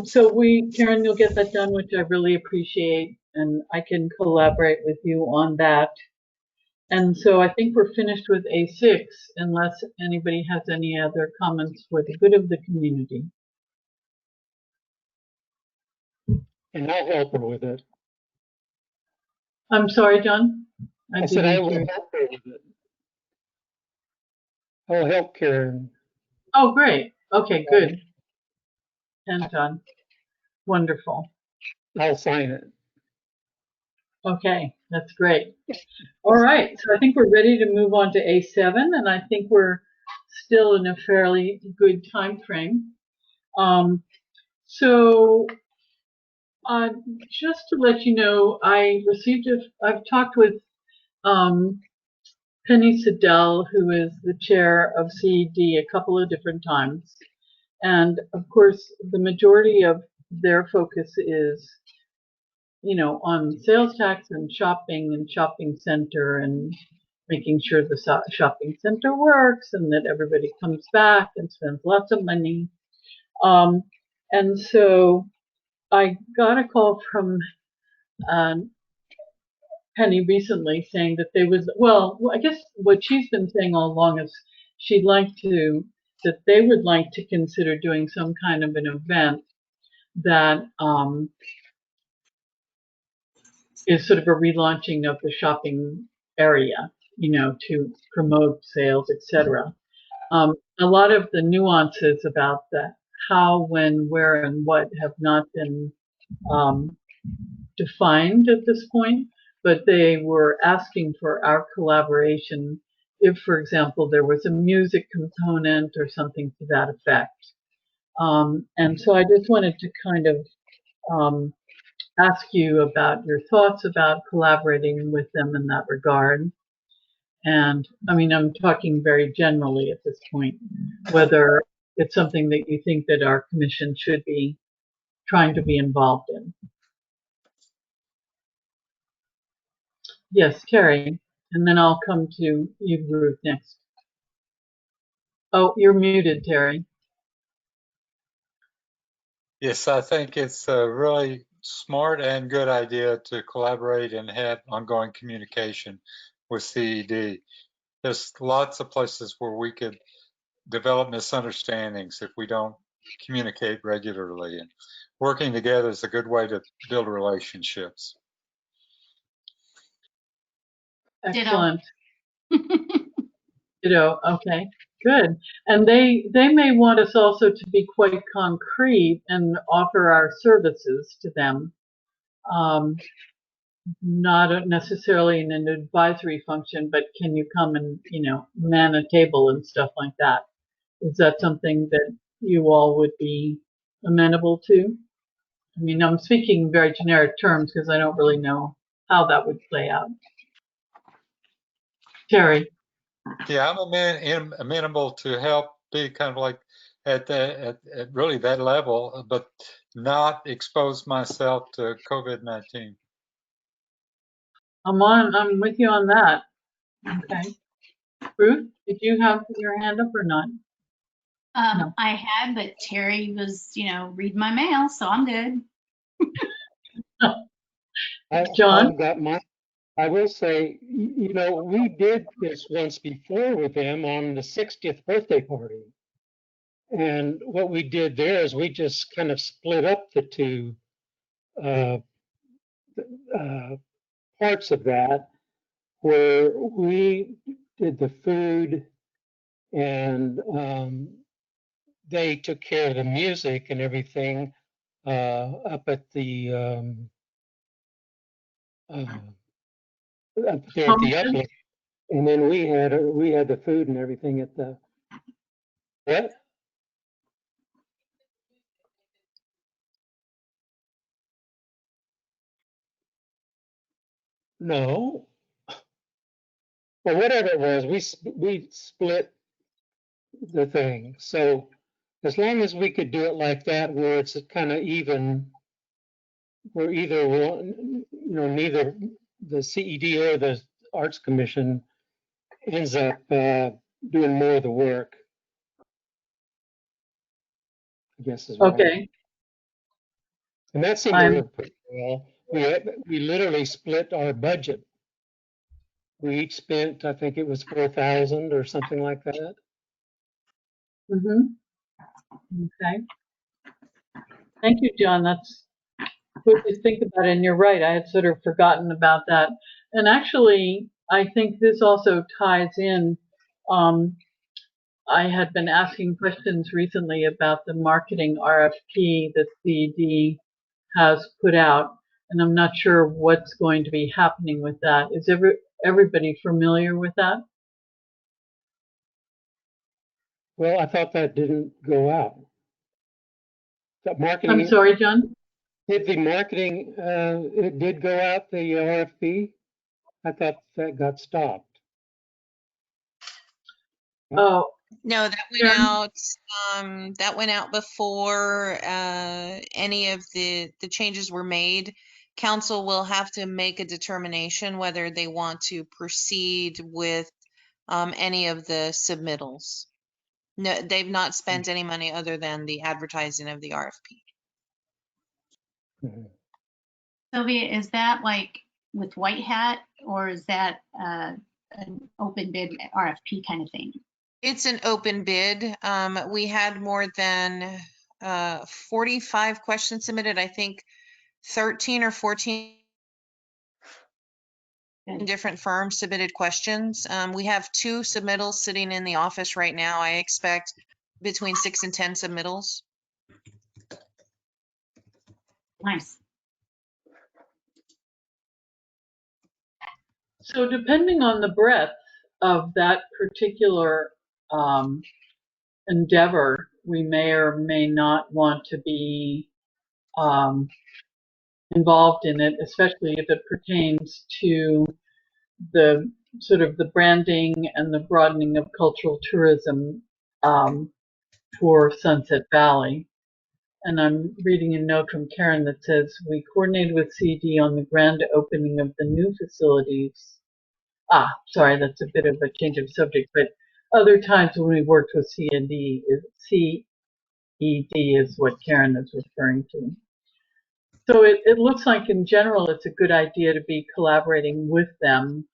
So Karen, you'll get that done, which I really appreciate, and I can collaborate with you on that. And so I think we're finished with A6, unless anybody has any other comments for the good of the community. And I'll help her with it. I'm sorry, John? I said I didn't will hear. help her with it. I'll help Karen. Oh, great. Okay, good. And John. Wonderful. I'll sign it. Okay, that's great. All right, so I think we're ready to move on to A7, and I think we're still in a fairly good time frame. So just to let you know, I've talked with Penny Siddell, who is the chair of CED, a couple of different times. And of course, the majority of their focus is, on sales tax and shopping center and making sure the shopping center works and that everybody comes back and spends lots of money. And so I got a call from Penny recently saying that I guess what she's been saying all along is that they would like to consider doing some kind of an event that is sort of a relaunching of the shopping area, to promote sales, etc. A lot of the nuances about the how, when, where, and what have not been defined at this point, but they were asking for our collaboration if, for example, there was a music component or something to that effect. And so I just wanted to kind of ask you about your thoughts about collaborating with them in that regard. And I mean, I'm talking very generally at this point, whether it's something that you think that our commission should be trying to be involved in. Yes, Terry, and then I'll come to you, Ruth, next. Oh, you're muted, Terry. Yes, I think it's a really smart and good idea to collaborate and have ongoing communication with CED. There's lots of places where we could develop misunderstandings if we don't communicate regularly. And working together is a good way to build relationships. Excellent. Ditto. Okay, good. And they may want us also to be quite concrete and offer our services to them. not necessarily in an advisory function, but can you come and, man a table and stuff like that? Is that something that you all would be amenable to? I mean, I'm speaking very generic terms because I don't really know how that would play out. Terry? Yeah, I'm amenable to help be kind of like at really that level, but not expose myself to COVID-19. I'm with you on that. Okay. Ruth, did you have your hand up or not? No. I had, but Terry was, reading my mail, so I'm good. John? I've got my, I will say, we did this once before with him on the 60th birthday party. And what we did there is we just kind of split up the two parts of that, where we did the food and they took care of the music and everything up at the up there at the uplift. And then we had the food and everything at the what? No. Well, whatever it was, we split the thing. So as long as we could do it like that, where it's kind of even, where either one, neither the CED or the Arts Commission ends up doing more of the work, I guess is right. Okay. And that seemed to work pretty well. We literally split our budget. We each spent, I think it was 4,000 or something like that. Okay. Thank you, John. That's good to think about it. And you're right. I had sort of forgotten about that. And actually, I think this also ties in. I had been asking questions recently about the marketing RFP that CED has put out, and I'm not sure what's going to be happening with that. Is everybody familiar with that? Well, I thought that didn't go out. That marketing. I'm sorry, John? Did the marketing, it did go out, the RFP? I thought that got stopped. Oh, No, that went Karen? out. That went out before any of the changes were made. Council will have to make a determination whether they want to proceed with any of the submittals. No, they've not spent any money other than the advertising of the RFP. Mhm. Sylvia, is that like with White Hat, or is that an open bid RFP kind of thing? It's an open bid. We had more than 45 questions submitted. I think 13 or 14 different firms submitted questions. We have 2 submittals sitting in the office right now. I expect between 6 and 10 submittals. Nice. so depending on the breadth of that particular endeavor, we may or may not want to be involved in it, especially if it pertains to the sort of the branding and the broadening of cultural tourism for Sunset Valley. And I'm reading a note from Karen that says, we coordinated with CD on the grand opening of the new facilities. Sorry, that's a bit of a change of subject, but other times when we worked with CED is what Karen is referring to. So it looks like in general it's a good idea to be collaborating with them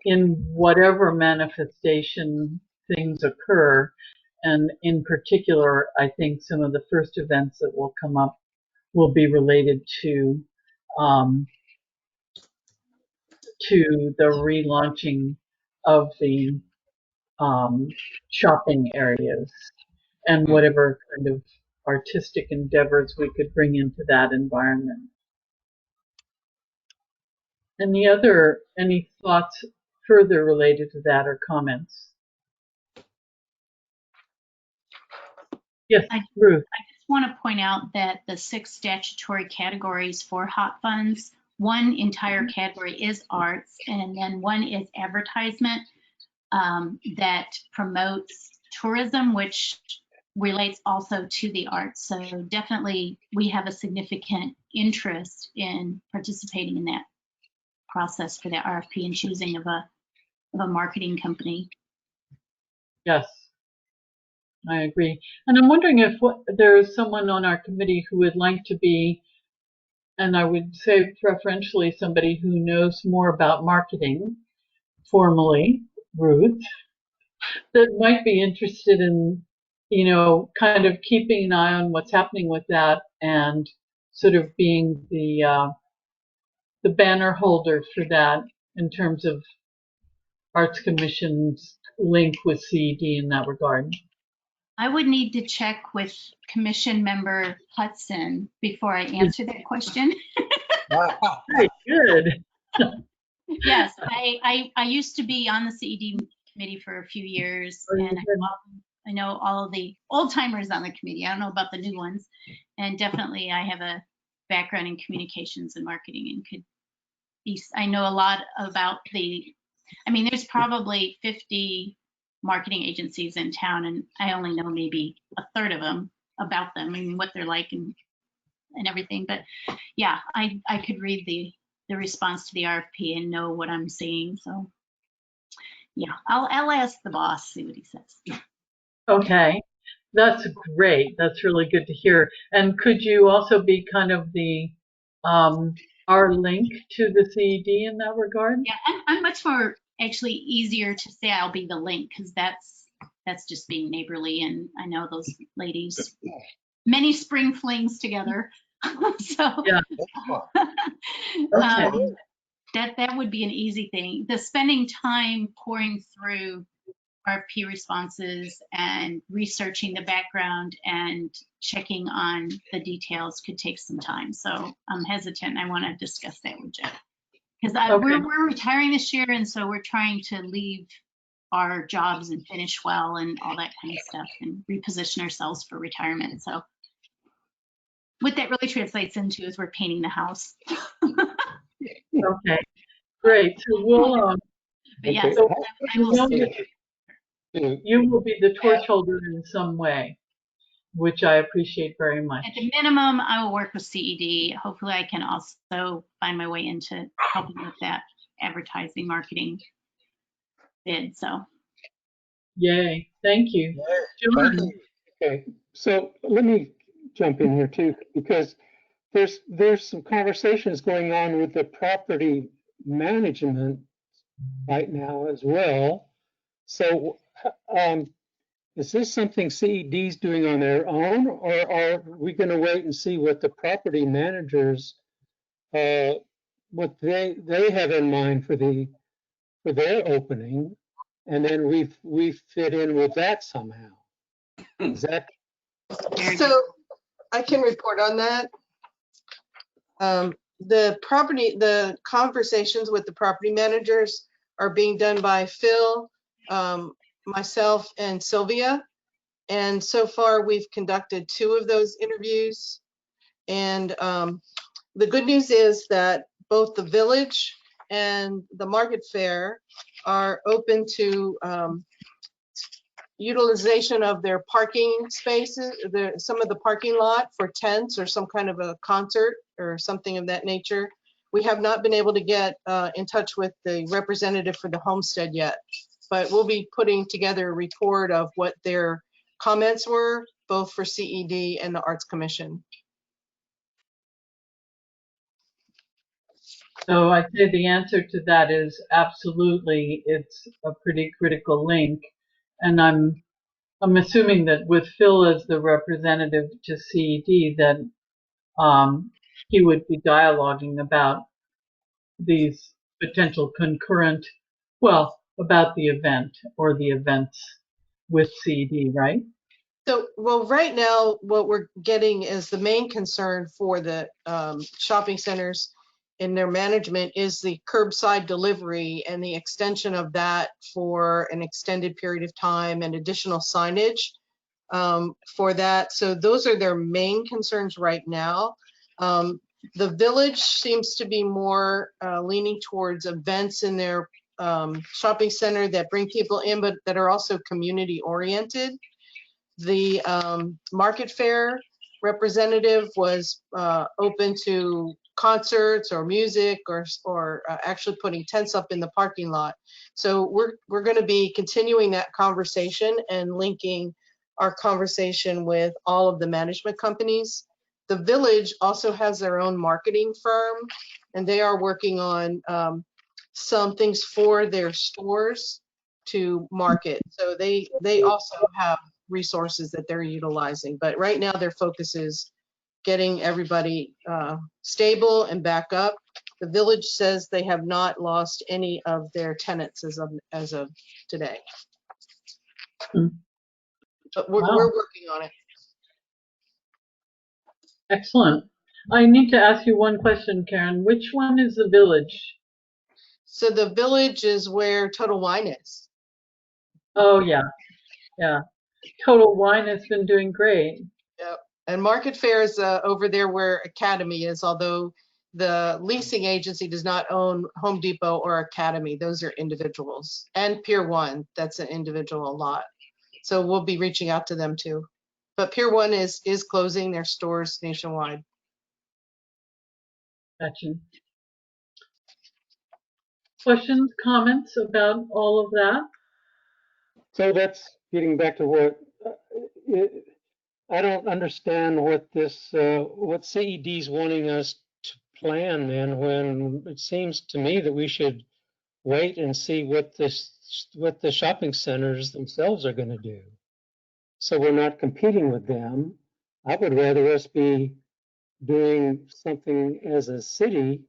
in whatever manifestation things occur. And in particular, I think some of the first events that will come up will be related to the relaunching of the shopping areas and whatever kind of artistic endeavors we could bring into that environment. Any thoughts further related to that or comments? Yes, Ruth. I just want to point out that the 6 statutory categories for hot funds, one entire category is arts, and then one is advertisement that promotes tourism, which relates also to the arts. So definitely we have a significant interest in participating in that process for the RFP and choosing of a marketing company. Yes, I agree. And I'm wondering if there is someone on our committee who would like to be, and I would say preferentially somebody who knows more about marketing formally, Ruth, that might be interested in, kind of keeping an eye on what's happening with that and sort of being the banner holder for that in terms of Arts Commission's link with CED in that regard. I would need to check with Commission Member Hudson before I answer that question. Very good. Yes, I used to be on the CED committee for a few years, and I know all of the old timers on the committee. I don't know about the new ones, and definitely I have a background in communications and marketing, and could be. I know a lot about there's probably 50 marketing agencies in town, and I only know maybe a third of them about them and what they're like and everything. But yeah, I could read the response to the RFP and know what I'm seeing. So yeah, I'll ask the boss, see what he says. Okay, that's great. That's really good to hear. And could you also be kind of the our link to the CED in that regard? Yeah, I'm much more actually easier to say I'll be the link, because that's just being neighborly, and I know those ladies, many spring flings together. So Yeah. Okay. That would be an easy thing. The spending time pouring through RFP responses and researching the background and checking on the details could take some time. So I'm hesitant. I want to discuss that with Jeff, because we're retiring this year, and so we're trying to leave our jobs and finish well and all that kind of stuff and reposition ourselves for retirement. So what that really translates into is we're painting the house. Okay, great. So we'll, but yes, so I will you will be the torch holder in some way, which I appreciate very much. At the minimum, I will work with CED. Hopefully I can also find my way into helping with that advertising marketing bid. So. Yay, thank you. John. Okay, so let me jump in here too, because there's some conversations going on with the property management right now as well. So is this something CED's doing on their own, or are we going to wait and see what the property managers, what they have in mind for their opening, and then we fit in with that somehow? Is that? So I can report on that. The conversations with the property managers are being done by Phil, myself, and Sylvia. And so far we've conducted 2 of those interviews. And the good news is that both the village and the market fair are open to utilization of their parking spaces, some of the parking lot for tents or some kind of a concert or something of that nature. We have not been able to get in touch with the representative for the homestead yet, but we'll be putting together a report of what their comments were, both for CED and the Arts Commission. So I'd say the answer to that is absolutely. It's a pretty critical link. And I'm assuming that with Phil as the representative to CED, that he would be dialoguing about these potential concurrent, about the event or the events with CED, right? So, well, right now, what we're getting is the main concern for the shopping centers in their management is the curbside delivery and the extension of that for an extended period of time and additional signage for that. So those are their main concerns right now. The village seems to be more leaning towards events in their shopping center that bring people in, but that are also community oriented. The market fair representative was open to concerts or music or actually putting tents up in the parking lot. So we're going to be continuing that conversation and linking our conversation with all of the management companies. The village also has their own marketing firm, and they are working on some things for their stores to market. So they also have resources that they're utilizing. But right now their focus is getting everybody stable and back up. The village says they have not lost any of their tenants as of today. But we're working on it. Excellent. I need to ask you one question, Karen. Which one is the village? So the village is where Total Wine is. Oh, yeah. Yeah. Total Wine has been doing great. Yep. And Market Fair is over there where Academy is, although the leasing agency does not own Home Depot or Academy. Those are individuals. And Pier 1, that's an individual lot. So we'll be reaching out to them too. But Pier 1 is closing their stores nationwide. Gotcha. Questions, comments about all of that? So that's getting back to what I don't understand what this what CED is wanting us to plan then, when it seems to me that we should wait and see what the shopping centers themselves are going to do. So we're not competing with them. I would rather us be doing something as a city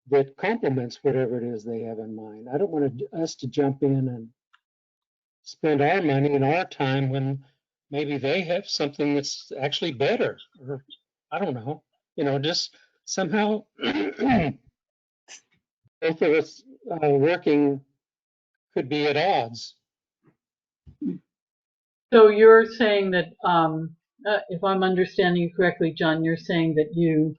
that complements whatever it is they have in mind. I don't want us to jump in and spend our money and our time when maybe they have something that's actually better, or I don't know, just somehow both of us working could be at odds. So you're saying that, if I'm understanding you correctly, John, you're saying that you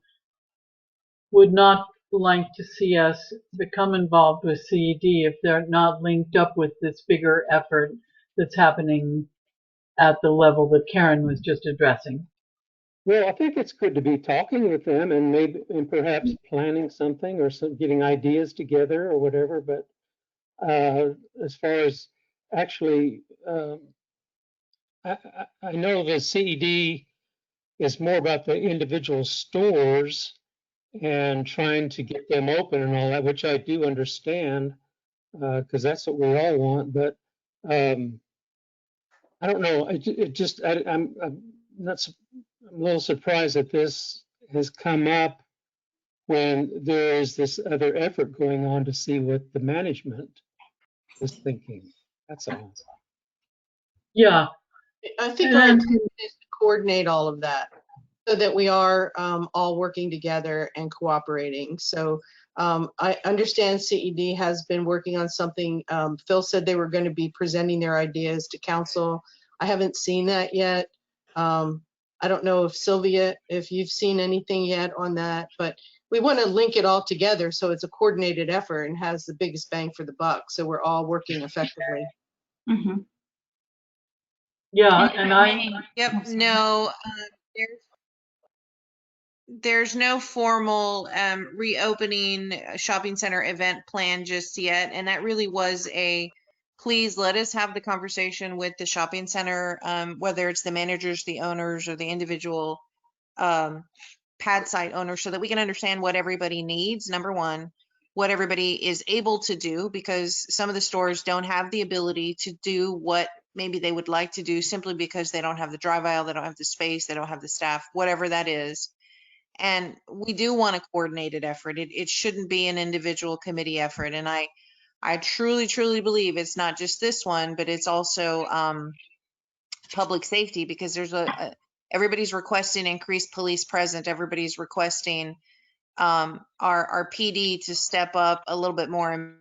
would not like to see us become involved with CED if they're not linked up with this bigger effort that's happening at the level that Karen was just addressing. Well, I think it's good to be talking with them and perhaps planning something or getting ideas together or whatever. But as far as actually, I know the CED is more about the individual stores and trying to get them open and all that, which I do understand, because that's what we all want. But I don't know. I'm a little surprised that this has come up when there is this other effort going on to see what the management is thinking. That's all. Yeah. I think our intent is to coordinate all of that so that we are all working together and cooperating. So I understand CED has been working on something. Phil said they were going to be presenting their ideas to council. I haven't seen that yet. I don't know if Sylvia, if you've seen anything yet on that, but we want to link it all together so it's a coordinated effort and has the biggest bang for the buck. So we're all working effectively. Mm-hmm. Yeah, and Yep, no, there's no formal reopening shopping center event plan just yet. And that really was please let us have the conversation with the shopping center, whether it's the managers, the owners, or the individual pad site owners, so that we can understand what everybody needs, number one, what everybody is able to do, because some of the stores don't have the ability to do what maybe they would like to do simply because they don't have the drive aisle, they don't have the space, they don't have the staff, whatever that is. And we do want a coordinated effort. It shouldn't be an individual committee effort. And I truly, truly believe it's not just this one, but it's also public safety, because there's everybody's requesting increased police presence. Everybody's requesting our PD to step up a little bit more and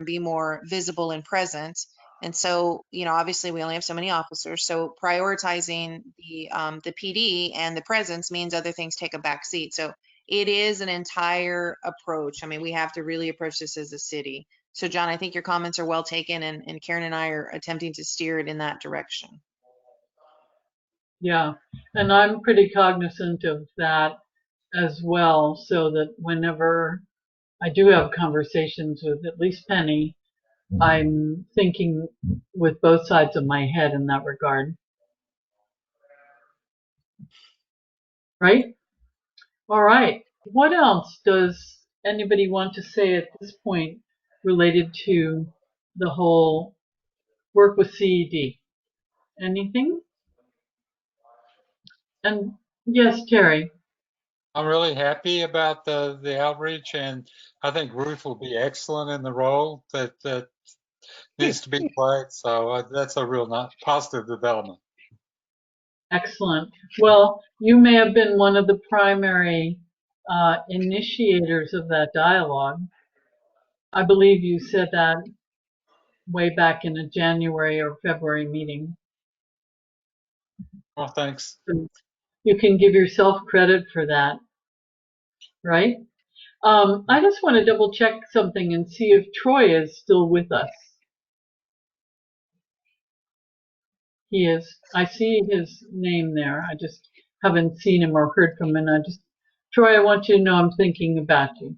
be more visible and present. And so, obviously we only have so many officers. So prioritizing the PD and the presence means other things take a back seat. So it is an entire approach. I mean, we have to really approach this as a city. So John, I think your comments are well taken, and Karen and I are attempting to steer it in that direction. Yeah, and I'm pretty cognizant of that as well, so that whenever I do have conversations with at least Penny, I'm thinking with both sides of my head in that regard. Right? All right. What else does anybody want to say at this point related to the whole work with CED? Anything? And yes, Terry. I'm really happy about the outreach, and I think Ruth will be excellent in the role that needs to be played. So that's a real positive development. Excellent. Well, you may have been one of the primary initiators of that dialogue. I believe you said that way back in a January or February meeting. Well, thanks. So you can give yourself credit for that, right? I just want to double check something and see if Troy is still with us. He is. I see his name there. I just haven't seen him or heard from him. Troy, I want you to know I'm thinking about you.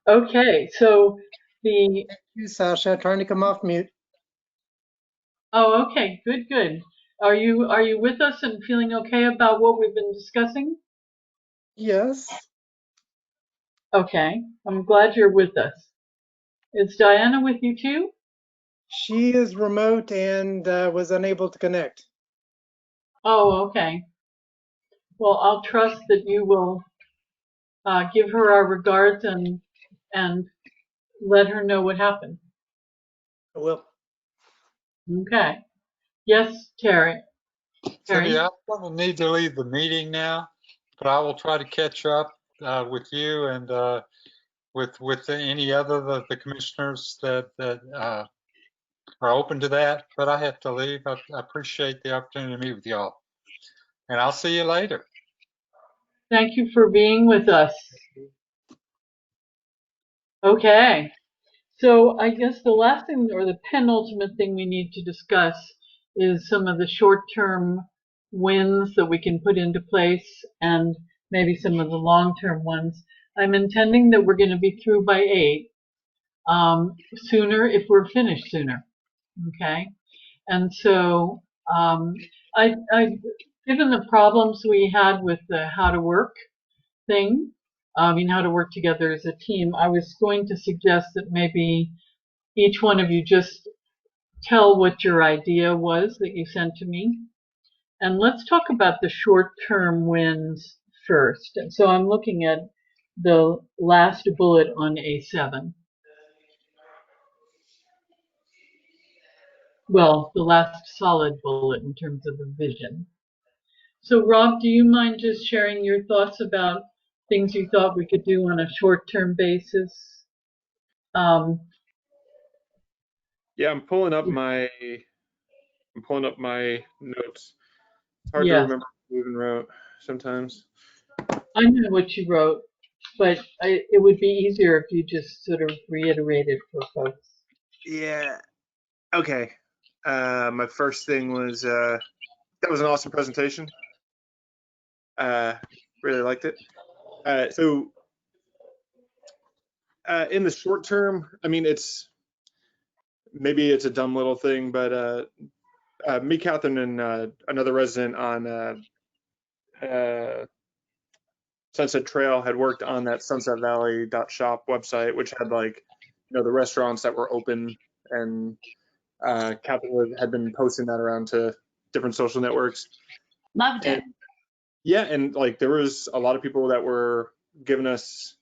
Okay, so Thank you, Sasha. Trying to come off mute. Oh, okay, good. Are you with us and feeling okay about what we've been discussing? Yes. Okay, I'm glad you're with us. Is Diana with you too? She is remote and was unable to connect. Oh, okay. Well, I'll trust that you will give her our regards and let her know what happened. I will. Okay. Yes, Terry. Cindy, I'm going to need to leave the meeting now, but I will try to catch up with you and with any other of the commissioners that are open to that. But I have to leave. I appreciate the opportunity to meet with y'all, and I'll see you later. Thank you for being with us. Okay. So I guess the last thing, or the penultimate thing we need to discuss, is some of the short-term wins that we can put into place and maybe some of the long-term ones. I'm intending that we're going to be through by 8 sooner if we're finished sooner. Okay. And so given the problems we had with the how to work thing, how to work together as a team, I was going to suggest that maybe each one of you just tell what your idea was that you sent to me. And let's talk about the short-term wins first. And so I'm looking at the last bullet on A7. Well, the last solid bullet in terms of the vision. So Rob, do you mind just sharing your thoughts about things you thought we could do on a short-term basis? Yeah, I'm pulling up my notes. It's hard to remember what I even wrote sometimes. I know what you wrote, but it would be easier if you just sort of reiterated for folks. Yeah. Okay. My first thing was that was an awesome presentation. Really liked it. So in the short term, I mean, maybe it's a dumb little thing, but me, Catherine, and another resident on Sunset Trail had worked on that sunsetvalley.shop website, which had the restaurants that were open, and Catherine had been posting that around to different social networks. Loved it. Yeah, and there was a lot of people that were giving us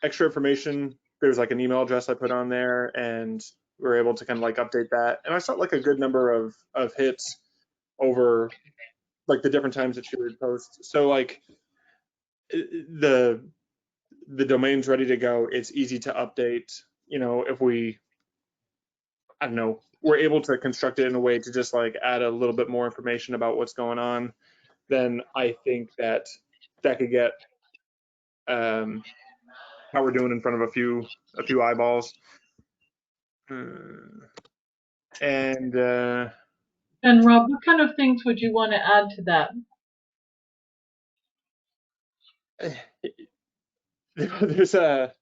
extra information. There was an email address I put on there, and we were able to kind of update that. And I saw a good number of hits over like the different times that she would post. So like the domain's ready to go. It's easy to update. You know, if we, I don't know, we're able to construct it in a way to just like add a little bit more information about what's going on, then I think that could get how we're doing in front of a few eyeballs. And Rob, what kind of things would you want to add to that? there's a,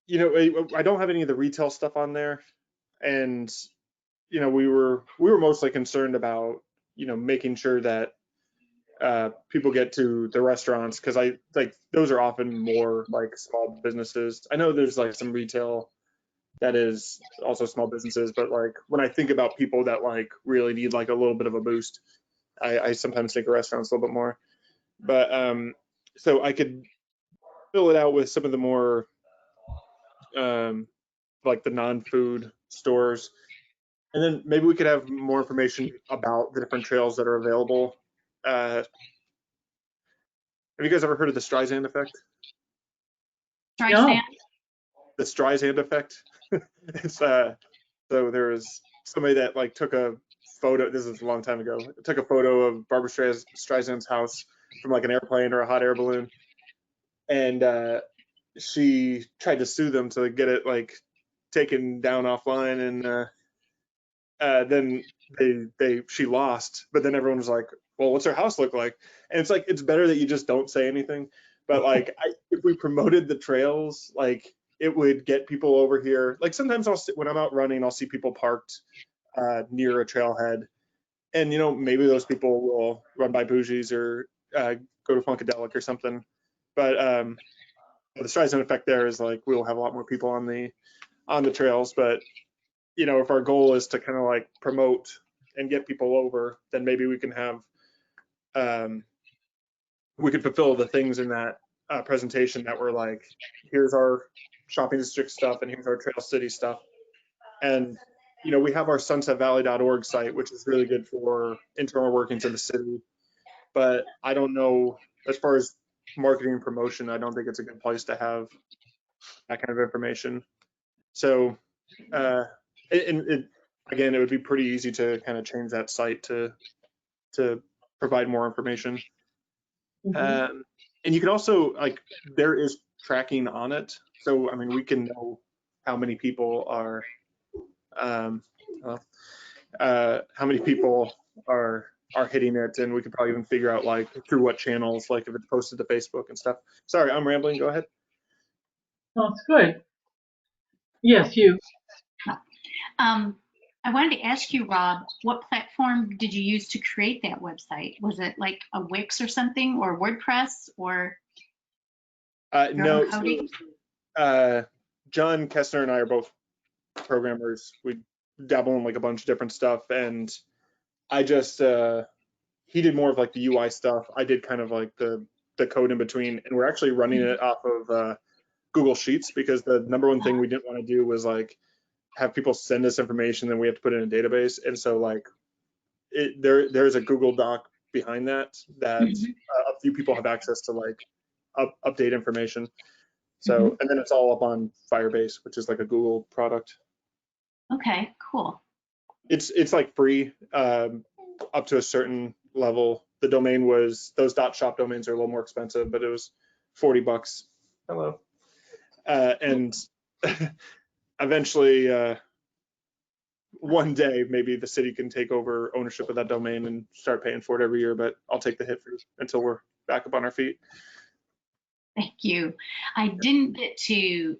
you know, I don't have any of the retail stuff on there, and you know, we were mostly concerned about, you know, making sure that people get to the restaurants, because I like those are often more like small businesses. I know there's like some retail that is also small businesses, but like when I think about people that like really need like a little bit of a boost, I sometimes think of restaurants a little bit more. But so I could fill it out with some of the more like the non-food stores, and then maybe we could have more information about the different trails that are available. Have you guys ever heard of the Streisand effect? No. The Streisand effect. It's so there was somebody that like took a photo. This is a long time ago. Took a photo of Barbara Streisand's house from like an airplane or a hot air balloon, and she tried to sue them to get it like taken down offline, and then she lost. But then everyone was like, well, what's her house look like? And it's like, it's better that you just don't say anything. But like if we promoted the trails, like it would get people over here. Like sometimes when I'm out running, I'll see people parked near a trailhead, and you know, maybe those people will run by Bougie's or go to Funkadelic or something. But the Streisand effect there is like we'll have a lot more people on the trails. But you know, if our goal is to kind of like promote and get people over, then maybe we can have we could fulfill the things in that presentation that were like, here's our shopping district stuff and here's our Trail City stuff. And you know, we have our sunsetvalley.org site, which is really good for internal workings of the city. But I don't know, as far as marketing and promotion, I don't think it's a good place to have that kind of information. So again, it would be pretty easy to kind of change that site to provide more information. Mm-hmm. And you can also, like, there is tracking on it. So, I mean, we can know how many people are, how many people are hitting it, and we could probably even figure out like through what channels, like if it's posted to Facebook and stuff. Sorry, I'm rambling. Go ahead. That's good. Yes, you. I wanted to ask you, Rob, what platform did you use to create that website? Was it like a Wix or something, or WordPress, or no. coding? John Kessner and I are both programmers. We dabble in like a bunch of different stuff, and I just he did more of like the UI stuff. I did kind of like the code in between, and we're actually running it off of Google Sheets, because the number one thing we didn't want to do was like have people send us information, then we have to put it in a database. And so like there's a Google Doc behind that a few people have access to like update information. So and then it's all up on Firebase, which is like a Google product. Okay, cool. It's like free up to a certain level. The domain was, those .shop domains are a little more expensive, but it was $40. Hello. And eventually one day maybe the city can take over ownership of that domain and start paying for it every year, but I'll take the hit until we're back up on our feet. Thank you. I didn't get to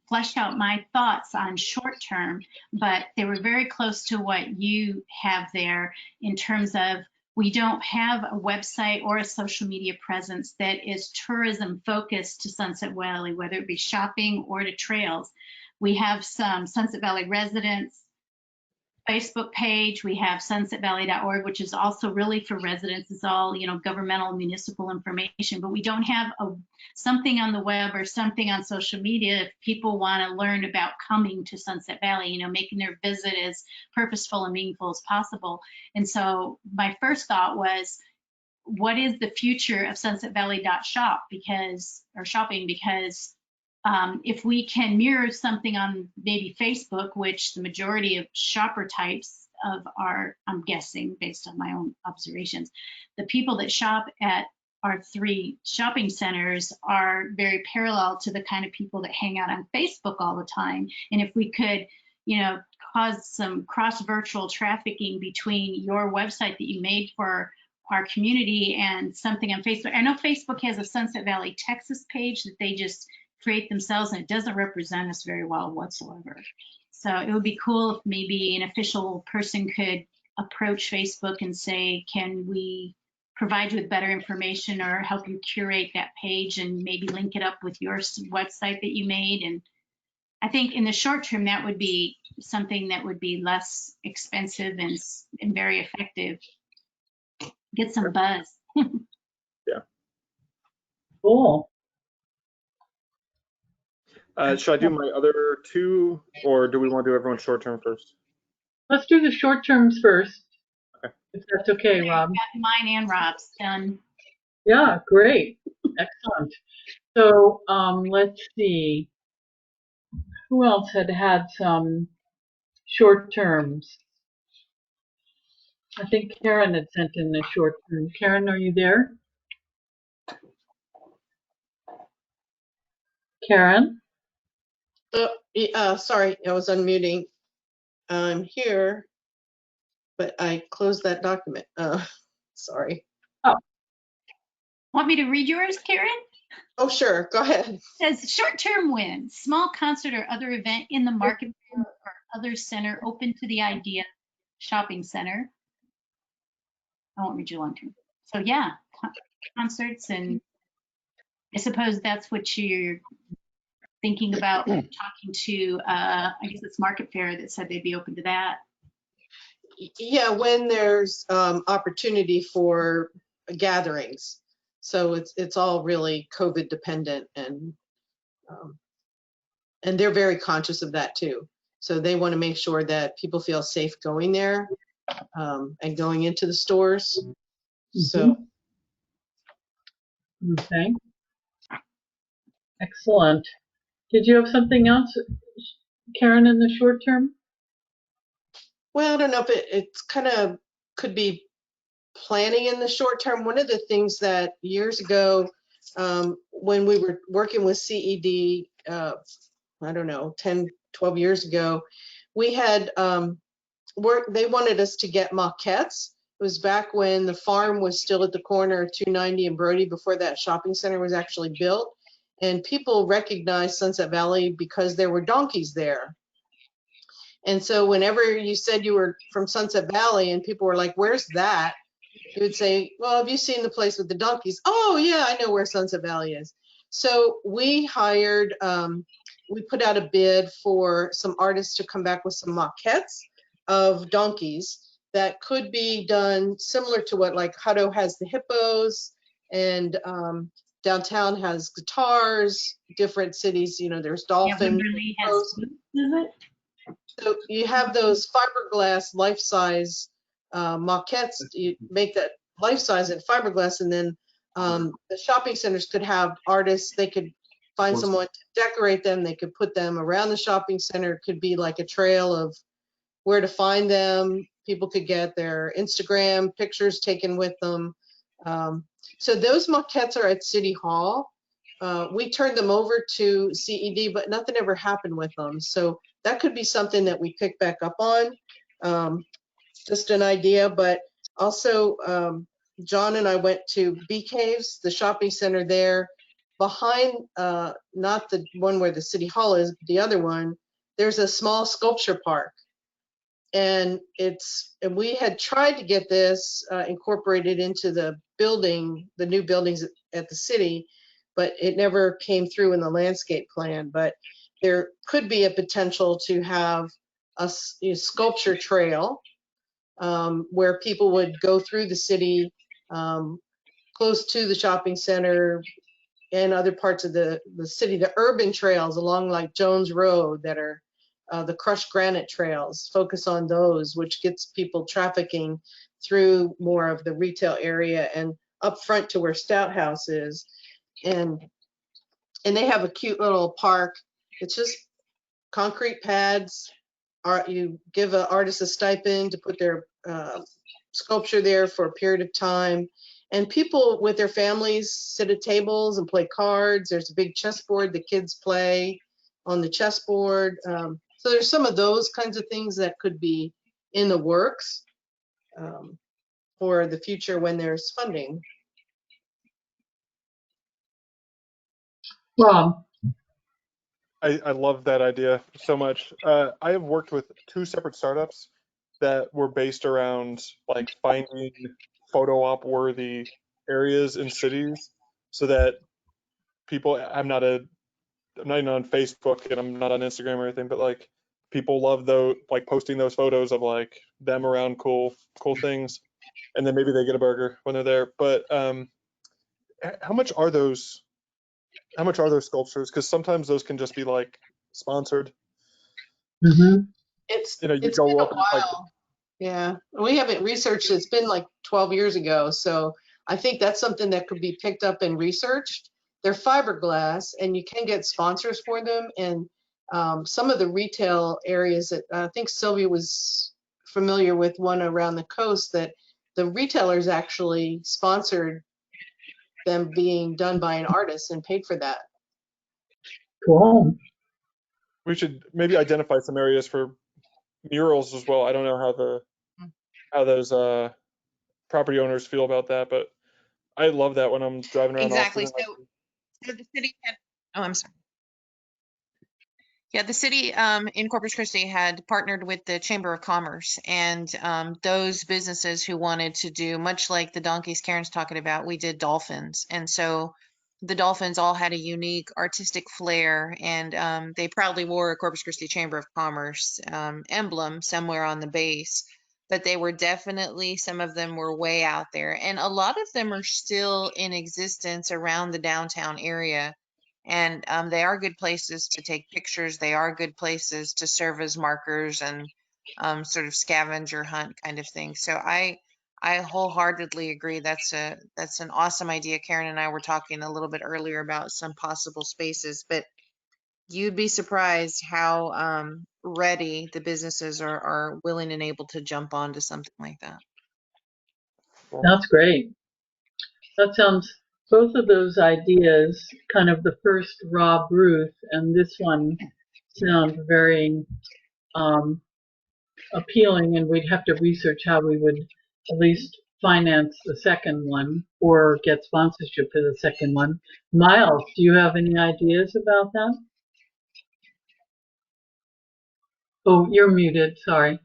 flesh out my thoughts on short term, but they were very close to what you have there in terms of, we don't have a website or a social media presence that is tourism focused to Sunset Valley, whether it be shopping or to trails. We have some Sunset Valley residents Facebook page. We have sunsetvalley.org, which is also really for residents. It's all, governmental, municipal information, but we don't have something on the web or something on social media if people want to learn about coming to Sunset Valley, making their visit as purposeful and meaningful as possible. And so my first thought was, what is the future of sunsetvalley.shop shopping? Because if we can mirror something on maybe Facebook, which the majority of shopper types I'm guessing based on my own observations, the people that shop at our 3 shopping centers are very parallel to the kind of people that hang out on Facebook all the time. And if we could, cause some cross virtual trafficking between your website that you made for our community and something on Facebook. I know Facebook has a Sunset Valley, Texas page that they just create themselves, and it doesn't represent us very well whatsoever. So it would be cool if maybe an official person could approach Facebook and say, can we provide you with better information or help you curate that page and maybe link it up with your website that you made. And I think in the short term, that would be something that would be less expensive and very effective. Get some buzz. Cool. Should I do my other 2, or do we want to do everyone's short term first? Let's do the short terms first, Okay. if that's okay, Rob. Mine and Rob's done. Yeah, great. Excellent. So let's see. Who else had some short terms? I think Karen had sent in a short term. Karen, are you there? Karen? Sorry, I was unmuting. I'm here, but I closed that document. Sorry. Want me to read yours, Karen? Oh, sure. Go ahead. It says short-term win, small concert or other event in the market or other center open to the idea shopping center. I won't read you long term. So yeah, concerts, and I suppose that's what you're thinking about talking to, I guess it's Market Fair that said they'd be open to that. Yeah, when there's opportunity for gatherings. So it's all really COVID dependent, and they're very conscious of that too. So they want to make sure that people feel safe going there and going into the stores. Mm-hmm. So. Okay. Excellent. Did you have something else, Karen, in the short term? Well, I don't know if it's kind of could be planning in the short term. One of the things that years ago, when we were working with CED, I don't know, 10, 12 years ago, we had they wanted us to get maquettes. It was back when the farm was still at the corner of 290 and Brody, before that shopping center was actually built. And people recognized Sunset Valley because there were donkeys there. And so whenever you said you were from Sunset Valley and people were like, where's that? You would say, well, have you seen the place with the donkeys? Oh, yeah, I know where Sunset Valley is. So we hired, we put out a bid for some artists to come back with some maquettes of donkeys that could be done similar to what, like Hutto has the hippos, and downtown has guitars, different cities, there's dolphins. Yeah, Wimberley has boots, is it? So you have those fiberglass life-size maquettes. You make that life-size in fiberglass, and then the shopping centers could have artists. They could find someone to decorate them. They could put them around the shopping center. It could be like a trail of where to find them. People could get their Instagram pictures taken with them. So those maquettes are at City Hall. We turned them over to CED, but nothing ever happened with them. So that could be something that we pick back up on. Just an idea, but also John and I went to Bee Caves, the shopping center there, behind, not the one where the City Hall is, but the other one, there's a small sculpture park. And we had tried to get this incorporated into the building, the new buildings at the city, but it never came through in the landscape plan. But there could be a potential to have sculpture trail where people would go through the city, close to the shopping center and other parts of the city, the urban trails along like Jones Road that are the crushed granite trails, focus on those, which gets people trafficking through more of the retail area and up front to where Stout House is. And they have a cute little park. It's just concrete pads. You give an artist a stipend to put their sculpture there for a period of time. And people with their families sit at tables and play cards. There's a big chessboard the kids play on the chessboard. So there's some of those kinds of things that could be in the works for the future when there's funding. Rob, I love that idea so much. I have worked with 2 separate startups that were based around like finding photo op worthy areas in cities so that people, I'm not even on Facebook and I'm not on Instagram or anything, but like people love those, like posting those photos of like them around cool things, and then maybe they get a burger when they're there. But how much are those sculptures? Because sometimes those can just be like sponsored. It's You been go a up and, like, while. Yeah, we haven't researched. It's been like 12 years ago, so I think that's something that could be picked up and researched. They're fiberglass, and you can get sponsors for them. And some of the retail areas that I think Sylvia was familiar with, one around the coast, that the retailers actually sponsored them being done by an artist and paid for that. cool. we should maybe identify some areas for murals as well. I don't know how those property owners feel about that, but I love that when I'm driving around Exactly. Austin. So the city had, oh, I'm sorry. Yeah, the city in Corpus Christi had partnered with the Chamber of Commerce, and those businesses who wanted to do, much like the donkeys Karen's talking about, we did dolphins. And so the dolphins all had a unique artistic flair, and they proudly wore a Corpus Christi Chamber of Commerce emblem somewhere on the base. But they were definitely, some of them were way out there. And a lot of them are still in existence around the downtown area. And they are good places to take pictures. They are good places to serve as markers and sort of scavenger hunt kind of thing. So I wholeheartedly agree. That's an awesome idea. Karen and I were talking a little bit earlier about some possible spaces, but you'd be surprised how ready the businesses are willing and able to jump onto something like that. That's great. That sounds, both of those ideas, kind of the first Rob Ruth and this one, sound very appealing, and we'd have to research how we would at least finance the second one or get sponsorship for the second one. Miles, do you have any ideas about that? Oh, you're muted, sorry.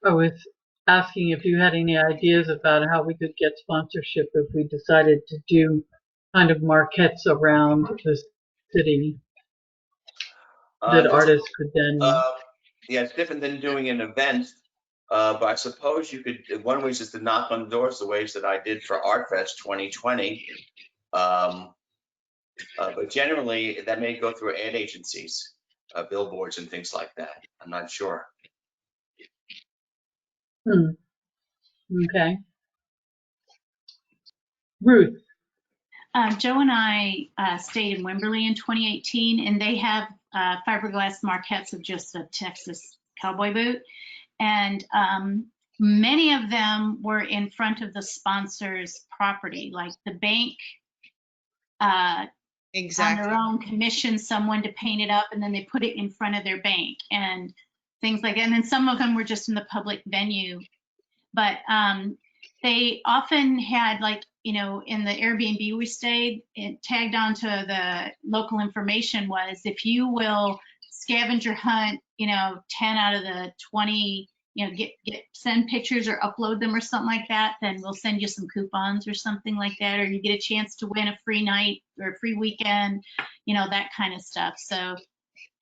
I was asking if you had any ideas about how we could get sponsorship if we decided to do kind of marquettes around the city that artists could then. Yeah, it's different than doing an event, but I suppose you could, one way is just to knock on doors the ways that I did for ArtFest 2020. But generally, that may go through ad agencies, billboards and things like that. I'm not sure. Okay. Ruth. Joe and I stayed in Wimberley in 2018, and they have fiberglass marquettes of just a Texas cowboy boot. And many of them were in front of the sponsor's property, like the bank Exactly. on their own commission someone to paint it up, and then they put it in front of their bank and things like that. And then some of them were just in the public venue. But they often had, like, you know, in the Airbnb we stayed, it tagged onto the local information was, if you will scavenger hunt, you know, 10 out of the 20, you know, send pictures or upload them or something like that, then we'll send you some coupons or something like that, or you get a chance to win a free night or a free weekend, you know, that kind of stuff. So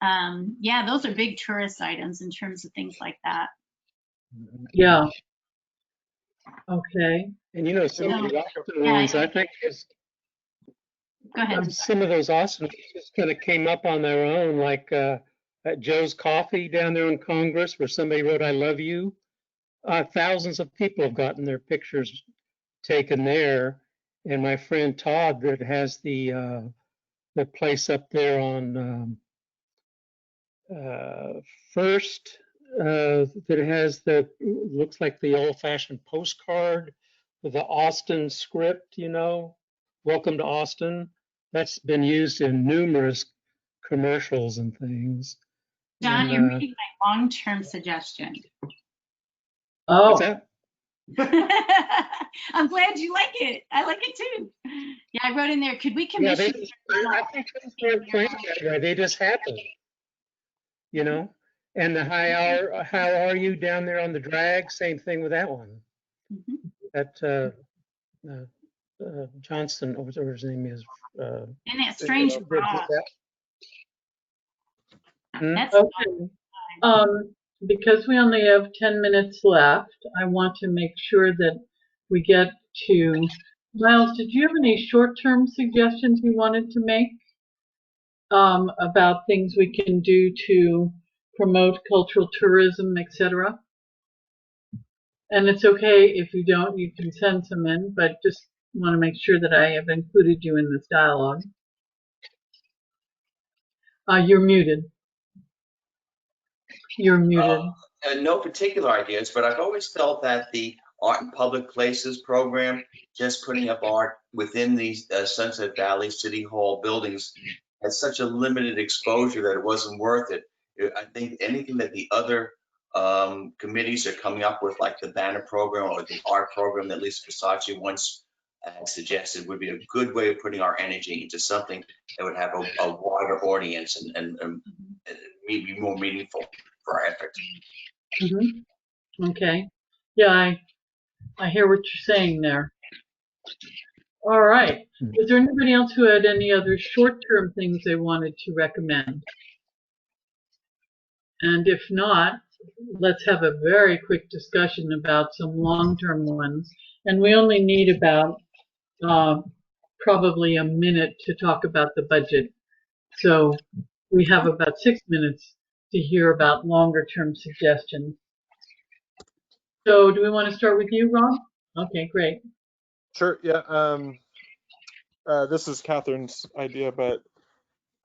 Yeah, those are big tourist items in terms of things like that. Yeah. Okay. And you know, some of the No. Austin Yeah, ones, I think Go ahead. some of those Austin ones just kind of came up on their own, like at Joe's Coffee down there in Congress, where somebody wrote, "I love you." Thousands of people have gotten their pictures taken there. And my friend Todd that has the place up there on First, that has looks like the old-fashioned postcard with the Austin script, you know, "Welcome to Austin." That's been used in numerous commercials and things. John, And, you're making my long-term suggestion. what's Oh, that? I'm glad you like it. I like it too. Yeah, I wrote in there, could we Yeah, commission? I think things aren't planned that way. They just happen, you know? And the how are you down there on the drag? Same thing with that one. Mhm. That Johnston, or whatever his name is. And that strange that- bra. Hmm? That's okay. Because we only have 10 minutes left, I want to make sure that we get to Miles. Did you have any short-term suggestions you wanted to make about things we can do to promote cultural tourism, etc.? And it's okay if you don't, you can send some in, but just want to make sure that I have included you in this dialogue. You're muted. You're muted. No particular ideas, but I've always felt that the Art in Public Places program, just putting up art within these Sunset Valley City Hall buildings, has such a limited exposure that it wasn't worth it. I think anything that the other committees are coming up with, like the banner program or the art program that Lisa Versace once suggested, would be a good way of putting our energy into something that would have a wider audience and be more meaningful for our efforts. Okay. Yeah, I hear what you're saying there. All right. Is there anybody else who had any other short-term things they wanted to recommend? And if not, let's have a very quick discussion about some long-term ones. And we only need about probably a minute to talk about the budget. So we have about 6 minutes to hear about longer-term suggestions. So do we want to start with you, Ron? Okay, great. Sure. Yeah. This is Catherine's idea, but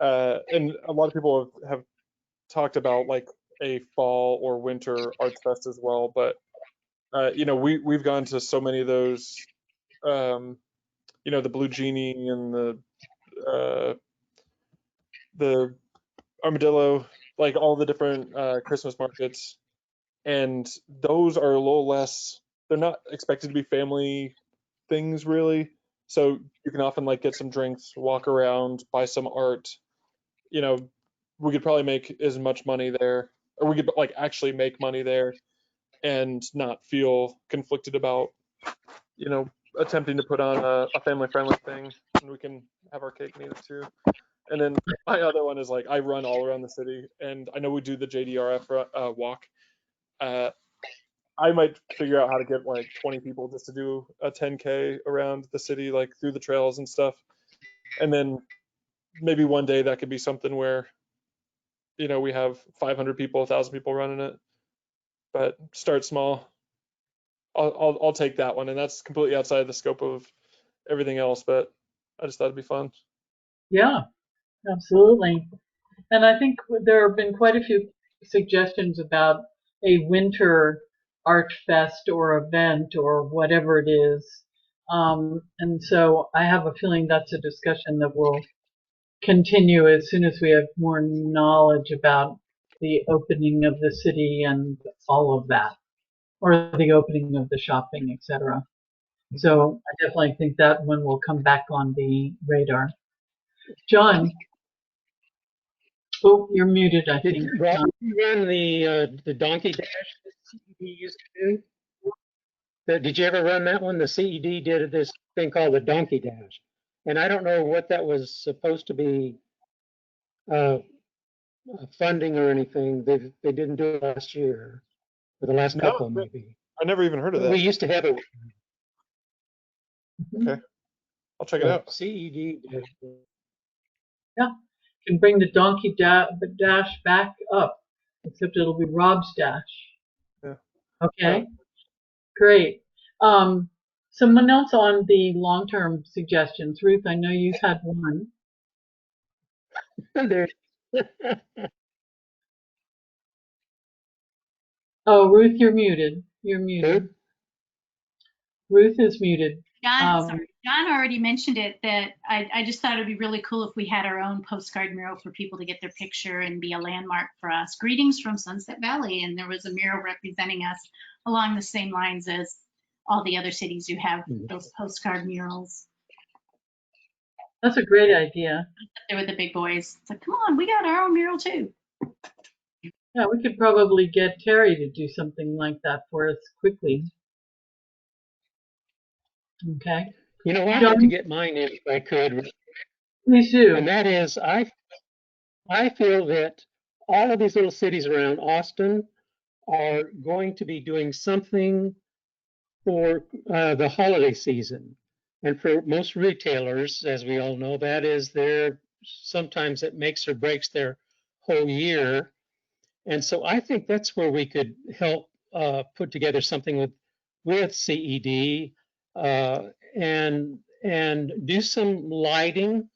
and a lot of people have talked about like a fall or winter arts fest as well. But you know, we've gone to so many of those. You know, the Blue Genie and the Armadillo, like all the different Christmas markets, and those are a little less. They're not expected to be family things really, so you can often like get some drinks, walk around, buy some art. You know, we could probably make as much money there, or we could like actually make money there and not feel conflicted about, you know, attempting to put on a family friendly thing, and we can have our cake and eat it too. And then my other one is like I run all around the city, and I know we do the JDRF walk. I might figure out how to get like 20 people just to do a 10K around the city, like through the trails and stuff. And then maybe one day that could be something where, you know, we have 500 people, 1,000 people running it. But start small. I'll take that one, and that's completely outside of the scope of everything else. But I just thought it'd be fun. Yeah, absolutely. And I think there have been quite a few suggestions about a winter art fest or event or whatever it is. And so I have a feeling that's a discussion that will continue as soon as we have more knowledge about the opening of the city and all of that, or the opening of the shopping, etc. So I definitely think that one will come back on the radar. John. Oh, you're muted, I think. Did Rob run the Donkey Dash that CED used to do? Did you ever run that one? The CED did this thing called the Donkey Dash, and I don't know what that was supposed to be funding or anything. They didn't do it last year, or the last No, couple maybe. I never even heard of We that. used to have it. Okay, I'll check it out. CED did. Can bring the donkey dash back up, except it'll be Rob's dash. Yeah. Okay, great. Someone else on the long-term suggestions. Ruth, I know you had one. There. Oh, Ruth, you're muted. You're muted. Good. Ruth is muted. John already mentioned it, that I just thought it'd be really cool if we had our own postcard mural for people to get their picture and be a landmark for us. Greetings from Sunset Valley. And there was a mural representing us along the same lines as all the other cities who have those postcard murals. That's a great idea. They were the big boys. It's like, come on, we got our own mural too. Yeah, we could probably get Terry to do something like that for us quickly. Okay. You know, I'd like to get mine in if I could. Please do. And that is, I feel that all of these little cities around Austin are going to be doing something for the holiday season. And for most retailers, as we all know, that is sometimes it makes or breaks their whole year. And so I think that's where we could help put together something with CED and do some lighting.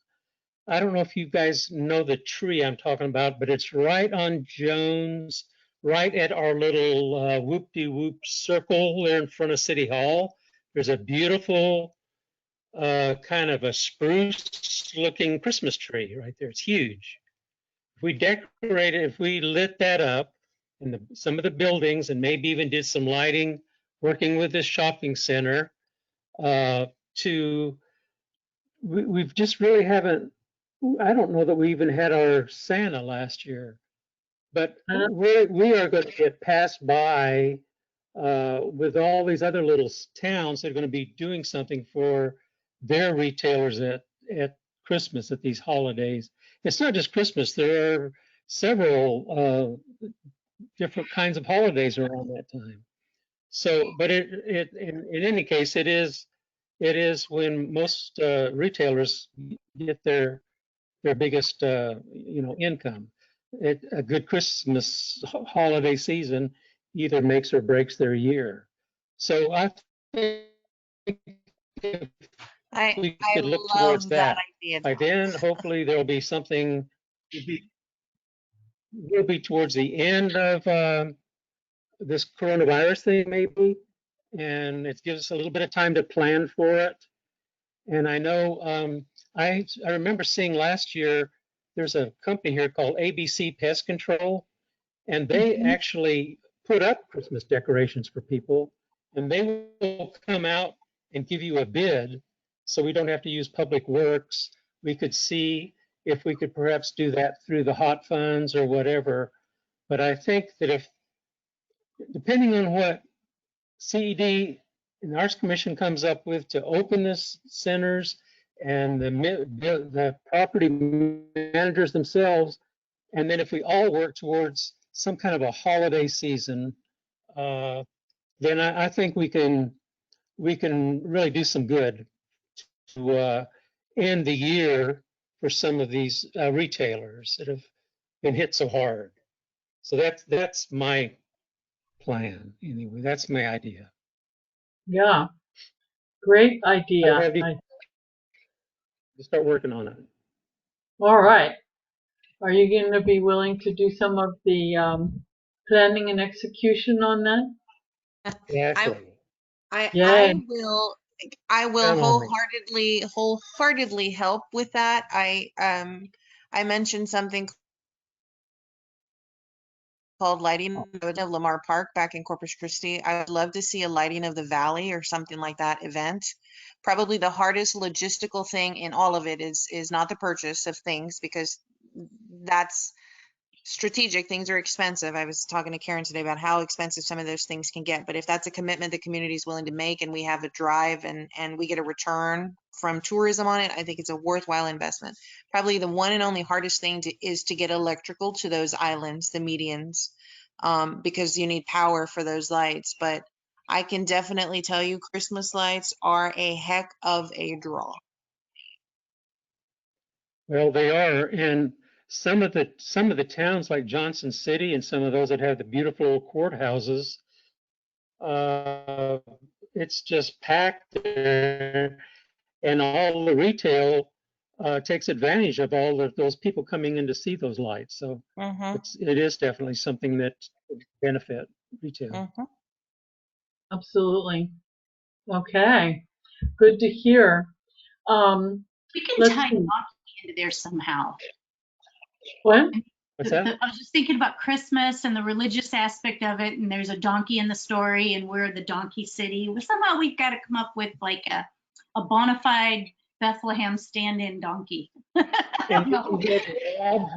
I don't know if you guys know the tree I'm talking about, but it's right on Jones, right at our little whoop-de-whoop circle there in front of City Hall. There's a beautiful kind of a spruce-looking Christmas tree right there. It's huge. If we decorate it, if we lit that up in some of the buildings and maybe even did some lighting, working with the shopping center, we've just really haven't, I don't know that we even had our Santa last year, but we are going to get passed by with all these other little towns that are going to be doing something for their retailers at Christmas, at these holidays. It's not just Christmas. There are several different kinds of holidays around that time. So, but in any case, it is when most retailers get their biggest income. A good Christmas holiday season either makes or breaks their year. So I think if we could look towards that. idea. By then, hopefully, there'll be something. We'll be towards the end of this coronavirus thing, maybe, and it gives us a little bit of time to plan for it. And I know I remember seeing last year there's a company here called ABC Pest Control, and they actually put up Christmas decorations for people, and they will come out and give you a bid, so we don't have to use Public Works. We could see if we could perhaps do that through the hot funds or whatever. But I think that depending on what CED and the Arts Commission comes up with to open this centers and the property managers themselves, and then if we all work towards some kind of a holiday season, then I think we can really do some good to end the year for some of these retailers that have been hit so hard. So that's my plan anyway. That's my idea. Yeah, great idea. Start working on it. All right. Are you going to be willing to do some of the planning and execution on that? Exactly. I Yay. will Count on me. wholeheartedly help with that. I mentioned something called lighting of Lamar Park back in Corpus Christi. I would love to see a lighting of the valley or something like that event. Probably the hardest logistical thing in all of it is not the purchase of things, because that's strategic. Things are expensive. I was talking to Karen today about how expensive some of those things can get. But if that's a commitment the community is willing to make and we have a drive and we get a return from tourism on it, I think it's a worthwhile investment. Probably the one and only hardest thing is to get electrical to those islands, the medians, because you need power for those lights. But I can definitely tell you Christmas lights are a heck of a draw. Well, they are, and some of the towns like Johnson City and some of those that have the beautiful courthouses, it's just packed there, and all the retail takes advantage of all of those people coming in to see those lights. So it is definitely something that would benefit retail. Absolutely. Okay, good to hear. We can Let's tie see. donkey into there somehow. What? What's that? I was just thinking about Christmas and the religious aspect of it, and there's a donkey in the story, and we're the donkey city. Well, somehow we've got to come up with like a bona fide Bethlehem stand-in donkey. I don't know.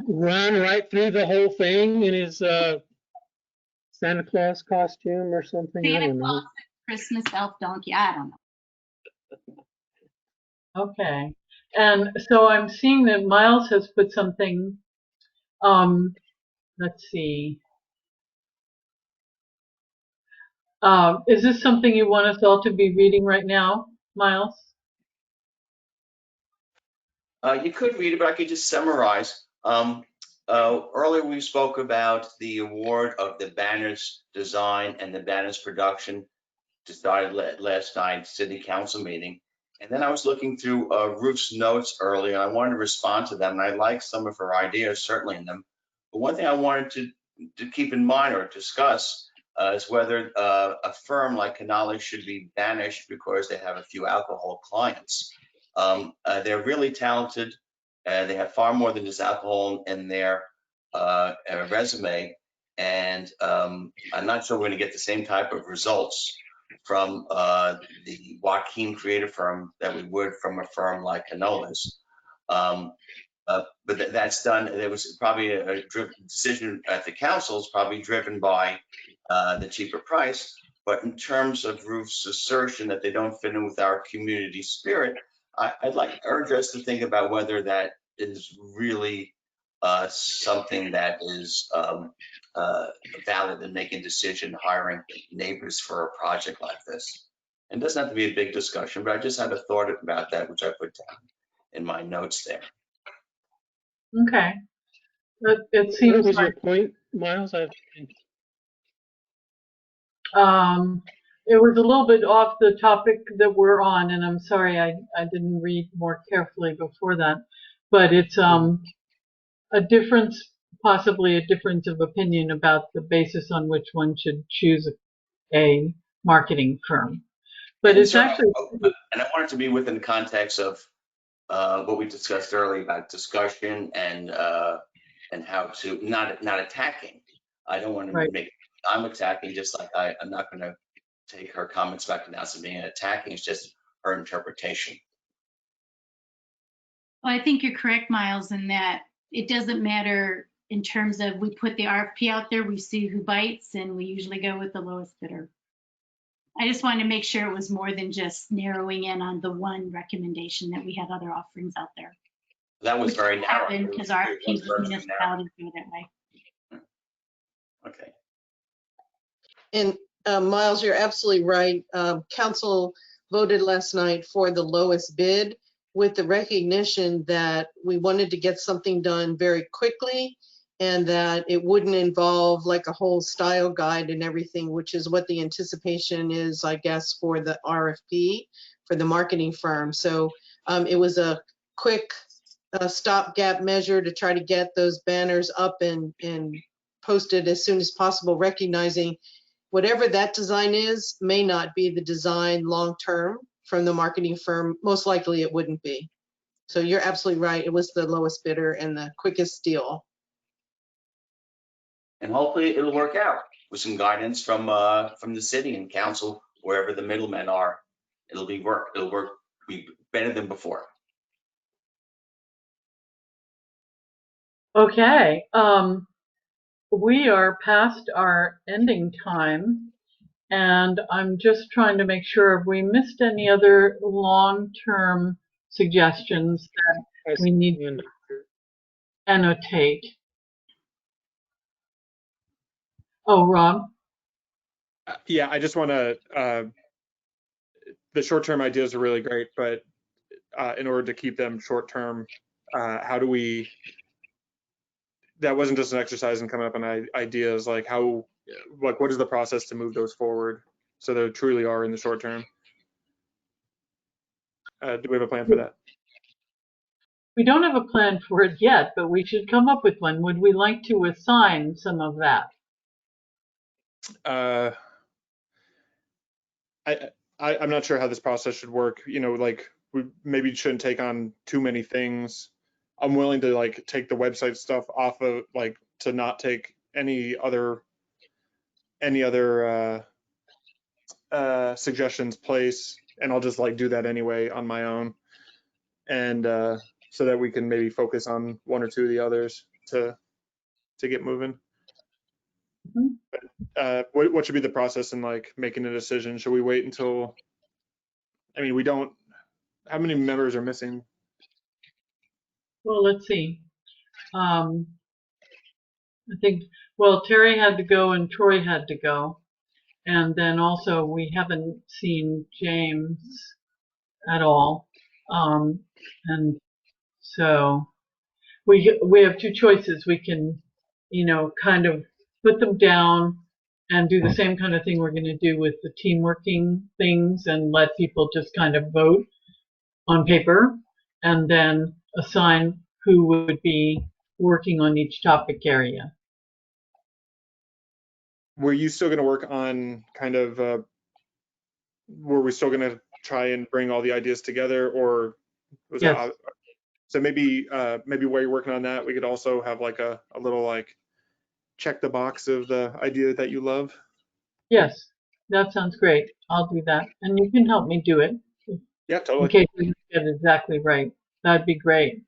Run right through the whole thing in his Santa Claus costume or something. I Santa don't know. Claus, Christmas elf donkey. I don't know. Okay. And so I'm seeing that Miles has put something, let's see. Is this something you want us all to be reading right now, Miles? You could read it, but I could just summarize. Earlier we spoke about the award of the banners design and the banners production decided last night city council meeting. And then I was looking through Ruth's notes earlier, and I wanted to respond to them. And I like some of her ideas, certainly in them. But one thing I wanted to keep in mind or discuss is whether a firm like Canali should be banished because they have a few alcohol clients. They're really talented. They have far more than just alcohol in their resume. And I'm not sure we're going to get the same type of results from the Joaquin creative firm that we would from a firm like Canola's. But that's done. There was probably a decision at the council is probably driven by the cheaper price. But in terms of Ruth's assertion that they don't fit in with our community spirit, I'd like to urge us to think about whether that is really something that is valid in making a decision hiring neighbors for a project like this. And it doesn't have to be a big discussion, but I just had a thought about that, which I put down in my notes there. Okay. It seems What was like your point, Miles? it was a little bit off the topic that we're on, and I'm sorry I didn't read more carefully before that. But it's a difference, possibly a difference of opinion about the basis on which one should choose a marketing firm. But it's actually, and I want it to be within the context of what we discussed earlier about discussion and how to not attacking. I don't want to make I'm attacking, just like I'm not going to take her comments back and as being attacking. It's just her interpretation. Well, I think you're correct, Miles, in that it doesn't matter in terms of we put the RFP out there, we see who bites, and we usually go with the lowest bidder. I just wanted to make sure it was more than just narrowing in on the one recommendation, that we have other offerings out there. That was very narrow. Because RFPs with municipalities go that way. Okay. And Miles, you're absolutely right. Council voted last night for the lowest bid with the recognition that we wanted to get something done very quickly and that it wouldn't involve like a whole style guide and everything, which is what the anticipation is, I guess, for the RFP for the marketing firm. So it was a quick stopgap measure to try to get those banners up and posted as soon as possible, recognizing whatever that design is may not be the design long-term from the marketing firm. Most likely it wouldn't be. So you're absolutely right. It was the lowest bidder and the quickest deal. And hopefully it'll work out with some guidance from the city and council, wherever the middlemen are. It'll work be better than before. okay. we are past our ending time, and I'm just trying to make sure if we missed any other long-term suggestions that we need to annotate. Oh, Rob? Yeah, I just want to, the short-term ideas are really great, but in order to keep them short-term, how do we, that wasn't just an exercise in coming up on ideas, like how, like what is the process to move those forward so they truly are in the short term? Do we have a plan for that? We don't have a plan for it yet, but we should come up with one. Would we like to assign some of that? I'm not sure how this process should work. You know, like we maybe shouldn't take on too many things. I'm willing to like take the website stuff off of, like, to not take any other suggestions place, and I'll just like do that anyway on my own, and so that we can maybe focus on one or two of the others to get moving. What should be the process in like making a decision? Should we wait until, I mean, we don't, how many members are missing? Well, let's see. I think, well, Terry had to go and Troy had to go. And then also we haven't seen James at all. And so we have two choices. We can, you know, kind of put them down and do the same kind of thing we're going to do with the team working things and let people just kind of vote on paper and then assign who would be working on each topic area. Were you still going to work on kind of, were we still going to try and bring all the ideas together, or was Yes. that, so maybe while you're working on that, we could also have like a little like check the box of the idea that you love. Yes, that sounds great. I'll do that. And you can help me do it. Yeah, totally. In case we don't get it exactly right. That'd be great.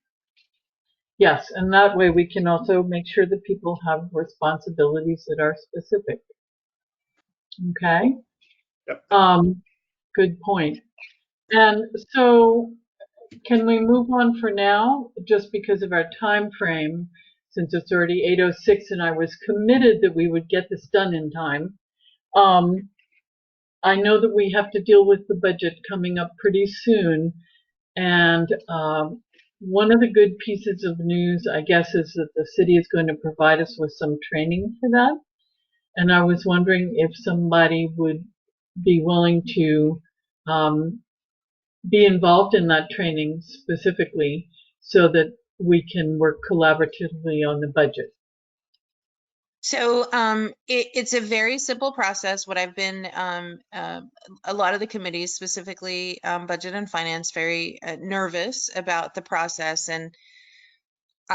Yes, and that way we can also make sure that people have responsibilities that are specific. Okay? Yep. Good point. And so can we move on for now, just because of our time frame, since it's already 8:06 and I was committed that we would get this done in time. I know that we have to deal with the budget coming up pretty soon, and one of the good pieces of news, I guess, is that the city is going to provide us with some training for that. And I was wondering if somebody would be willing to be involved in that training specifically so that we can work collaboratively on the budget. So it's a very simple process. What I've been, a lot of the committees, specifically Budget and Finance, very nervous about the process. And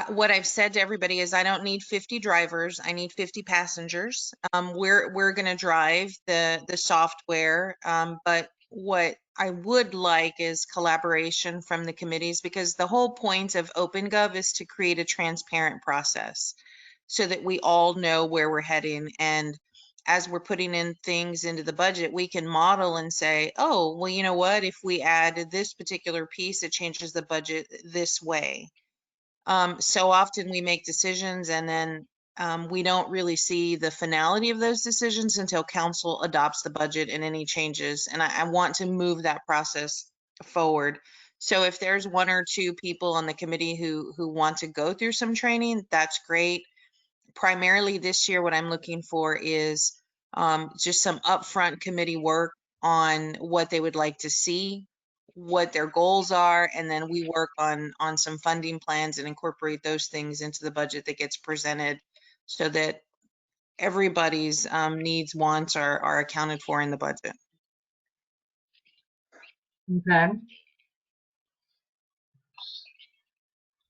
what I've said to everybody is I don't need 50 drivers. I need 50 passengers. We're going to drive the software, but what I would like is collaboration from the committees, because the whole point of OpenGov is to create a transparent process so that we all know where we're heading. And as we're putting in things into the budget, we can model and say, oh, well, you know what, if we add this particular piece, it changes the budget this way. So often we make decisions and then we don't really see the finality of those decisions until council adopts the budget and any changes. And I want to move that process forward. So if there's one or two people on the committee who want to go through some training, that's great. Primarily this year, what I'm looking for is just some upfront committee work on what they would like to see, what their goals are, and then we work on some funding plans and incorporate those things into the budget that gets presented so that everybody's needs, wants are accounted for in the budget. Okay.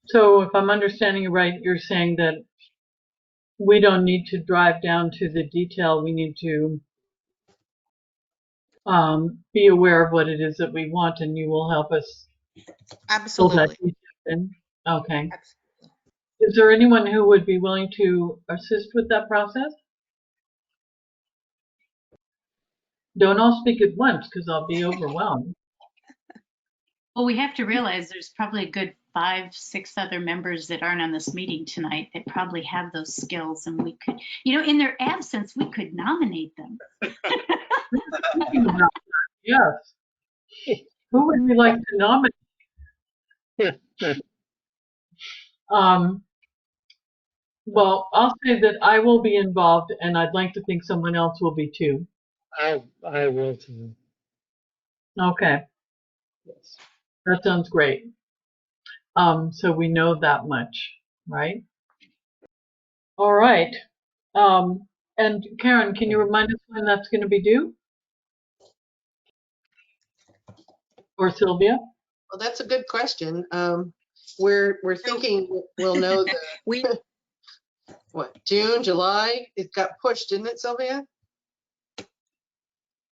So if I'm understanding you right, you're saying that we don't need to drive down to the detail. We need to be aware of what it is that we want, and you will help us. Absolutely. Okay. Is there anyone who would be willing to assist with that process? Don't all speak at once because I'll be overwhelmed. Well, we have to realize there's probably a good 5, 6 other members that aren't on this meeting tonight that probably have those skills, and we could, in their absence, we could nominate them. Yes. Who would we like to nominate? Well, I'll say that I will be involved, and I'd like to think someone else will be too. I will too. Okay, Yes. that sounds great. So we know that much, right? All right. And Karen, can you remind us when that's going to be due? Or Sylvia? Well, that's a good question. We're thinking we'll know We what, June, July? It got pushed, didn't it, Sylvia?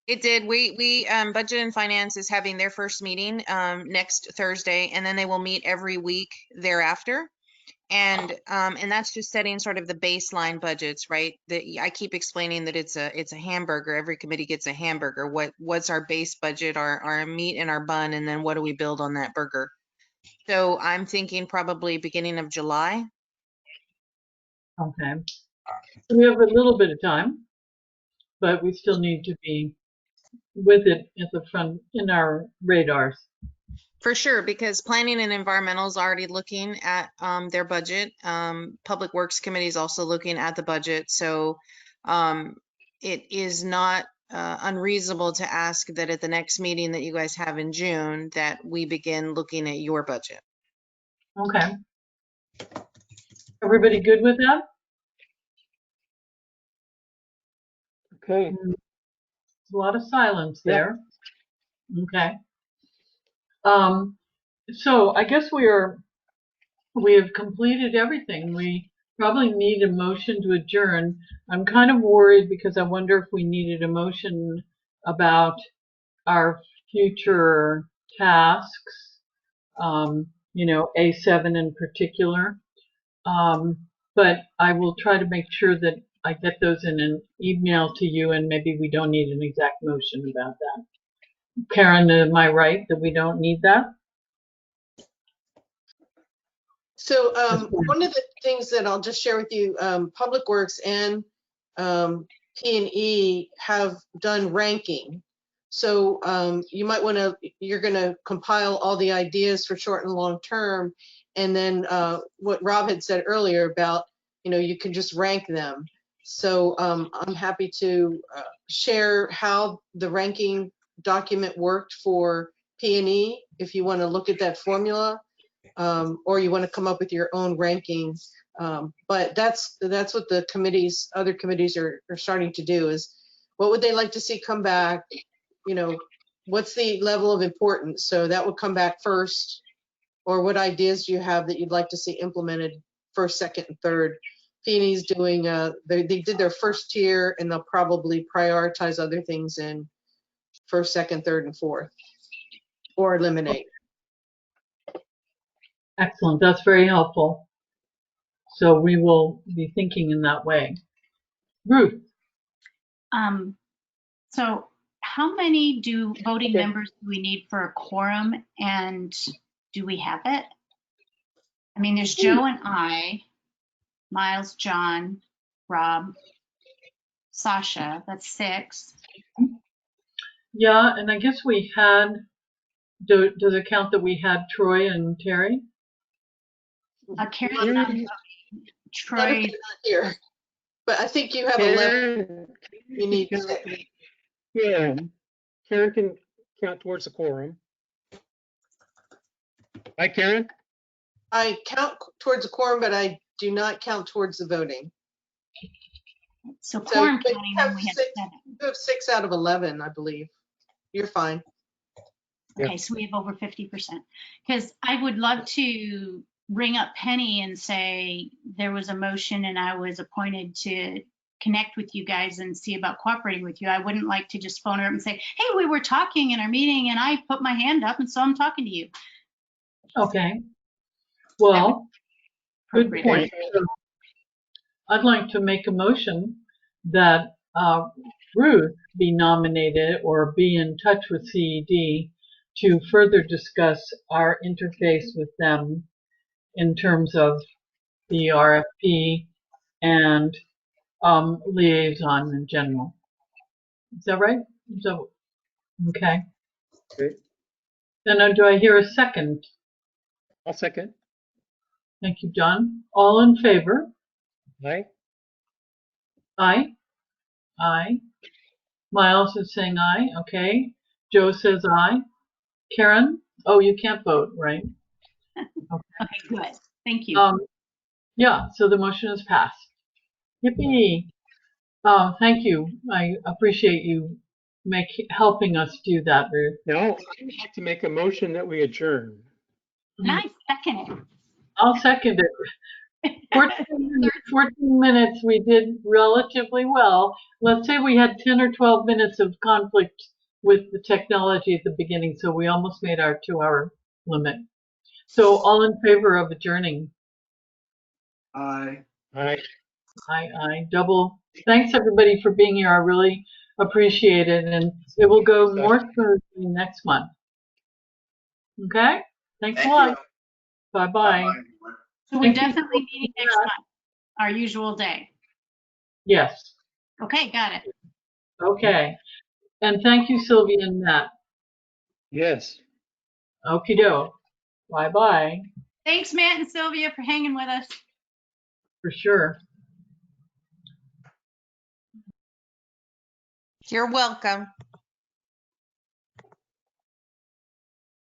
It did. We Budget and Finance is having their first meeting next Thursday, and then they will meet every week thereafter. And that's just setting sort of the baseline budgets, right? I keep explaining that it's a hamburger. Every committee gets a hamburger. What's our base budget, our meat and our bun, and then what do we build on that burger? So I'm thinking probably beginning of July. Okay. So we have a little bit of time, but we still need to be with it at the front in our radars. For sure, because planning and environmental is already looking at their budget. Public Works Committee is also looking at the budget. So it is not unreasonable to ask that at the next meeting that you guys have in June, that we begin looking at your budget. Okay. Everybody good with that? Okay. A lot of silence there. Okay. So I guess we have completed everything. We probably need a motion to adjourn. I'm kind of worried because I wonder if we needed a motion about our future tasks, A7 in particular. But I will try to make sure that I get those in an email to you, and maybe we don't need an exact motion about that. Karen, am I right that we don't need that? So one of the things that I'll just share with you, Public Works and P&E have done ranking. So you might want to, you're going to compile all the ideas for short and long term. And then what Rob had said earlier about, you can just rank them. So I'm happy to share how the ranking document worked for P&E if you want to look at that formula. Or you want to come up with your own rankings. But that's what the other committees are starting to do, is what would they like to see come back? What's the level of importance? So that would come back first. Or what ideas do you have that you'd like to see implemented first, second, and third? P&E's doing, they did their first tier, and they'll probably prioritize other things in first, second, third, and fourth, or eliminate. Excellent. That's very helpful. So we will be thinking in that way. Ruth. So how many voting members do we need for a quorum, and do we have it? I mean, there's Joe and I, Miles, John, Rob, Sasha, that's 6. Yeah, and I guess we had, does it count that we had Troy and Terry? Karen, Troy. Here, but I think you have 11. You need 6. Yeah, Karen can count towards the quorum. Right, Karen? I count towards the quorum, but I do not count towards the voting. So quorum but counting, you have we have 6, 7. you have 6 out of 11, I believe. You're fine. Okay, Yeah. so we have over 50%. Because I would love to ring up Penny and say there was a motion and I was appointed to connect with you guys and see about cooperating with you. I wouldn't like to just phone her up and say, hey, we were talking in our meeting and I put my hand up and so I'm talking to you. Okay. Well, Good appropriate. point. So I'd like to make a motion that Ruth be nominated or be in touch with CED to further discuss our interface with them in terms of the RFP and liaison in general. Is that right? So, okay. Okay. Then do I hear a second? I'll second. Thank you, John. All in favor? Aye. Aye. Aye. Miles is saying aye. Okay. Joe says aye. Karen? Oh, you can't vote, right? Okay, good. Thank you. Yeah, so the motion is passed. Yippee. Thank you. I appreciate you helping us do that, Ruth. Now, I'd like to make a motion that we adjourn. And I second I'll second it. it. 14 minutes, we did relatively well. Let's say we had 10 or 12 minutes of conflict with the technology at the beginning, so we almost made our 2-hour limit. So all in favor of adjourning? Aye. Aye. Aye. Double. Thanks everybody for being here. I really appreciate it, and it will go more smoothly next month. Okay? Thanks a Thank lot. you. Bye-bye. Bye-bye. So we're definitely meeting next month, our usual day. Yes. Okay, got it. Okay. And thank you, Sylvia and Matt. Yes. Okie doke. Bye-bye. Thanks, Matt and Sylvia, for hanging with us. For sure. You're welcome.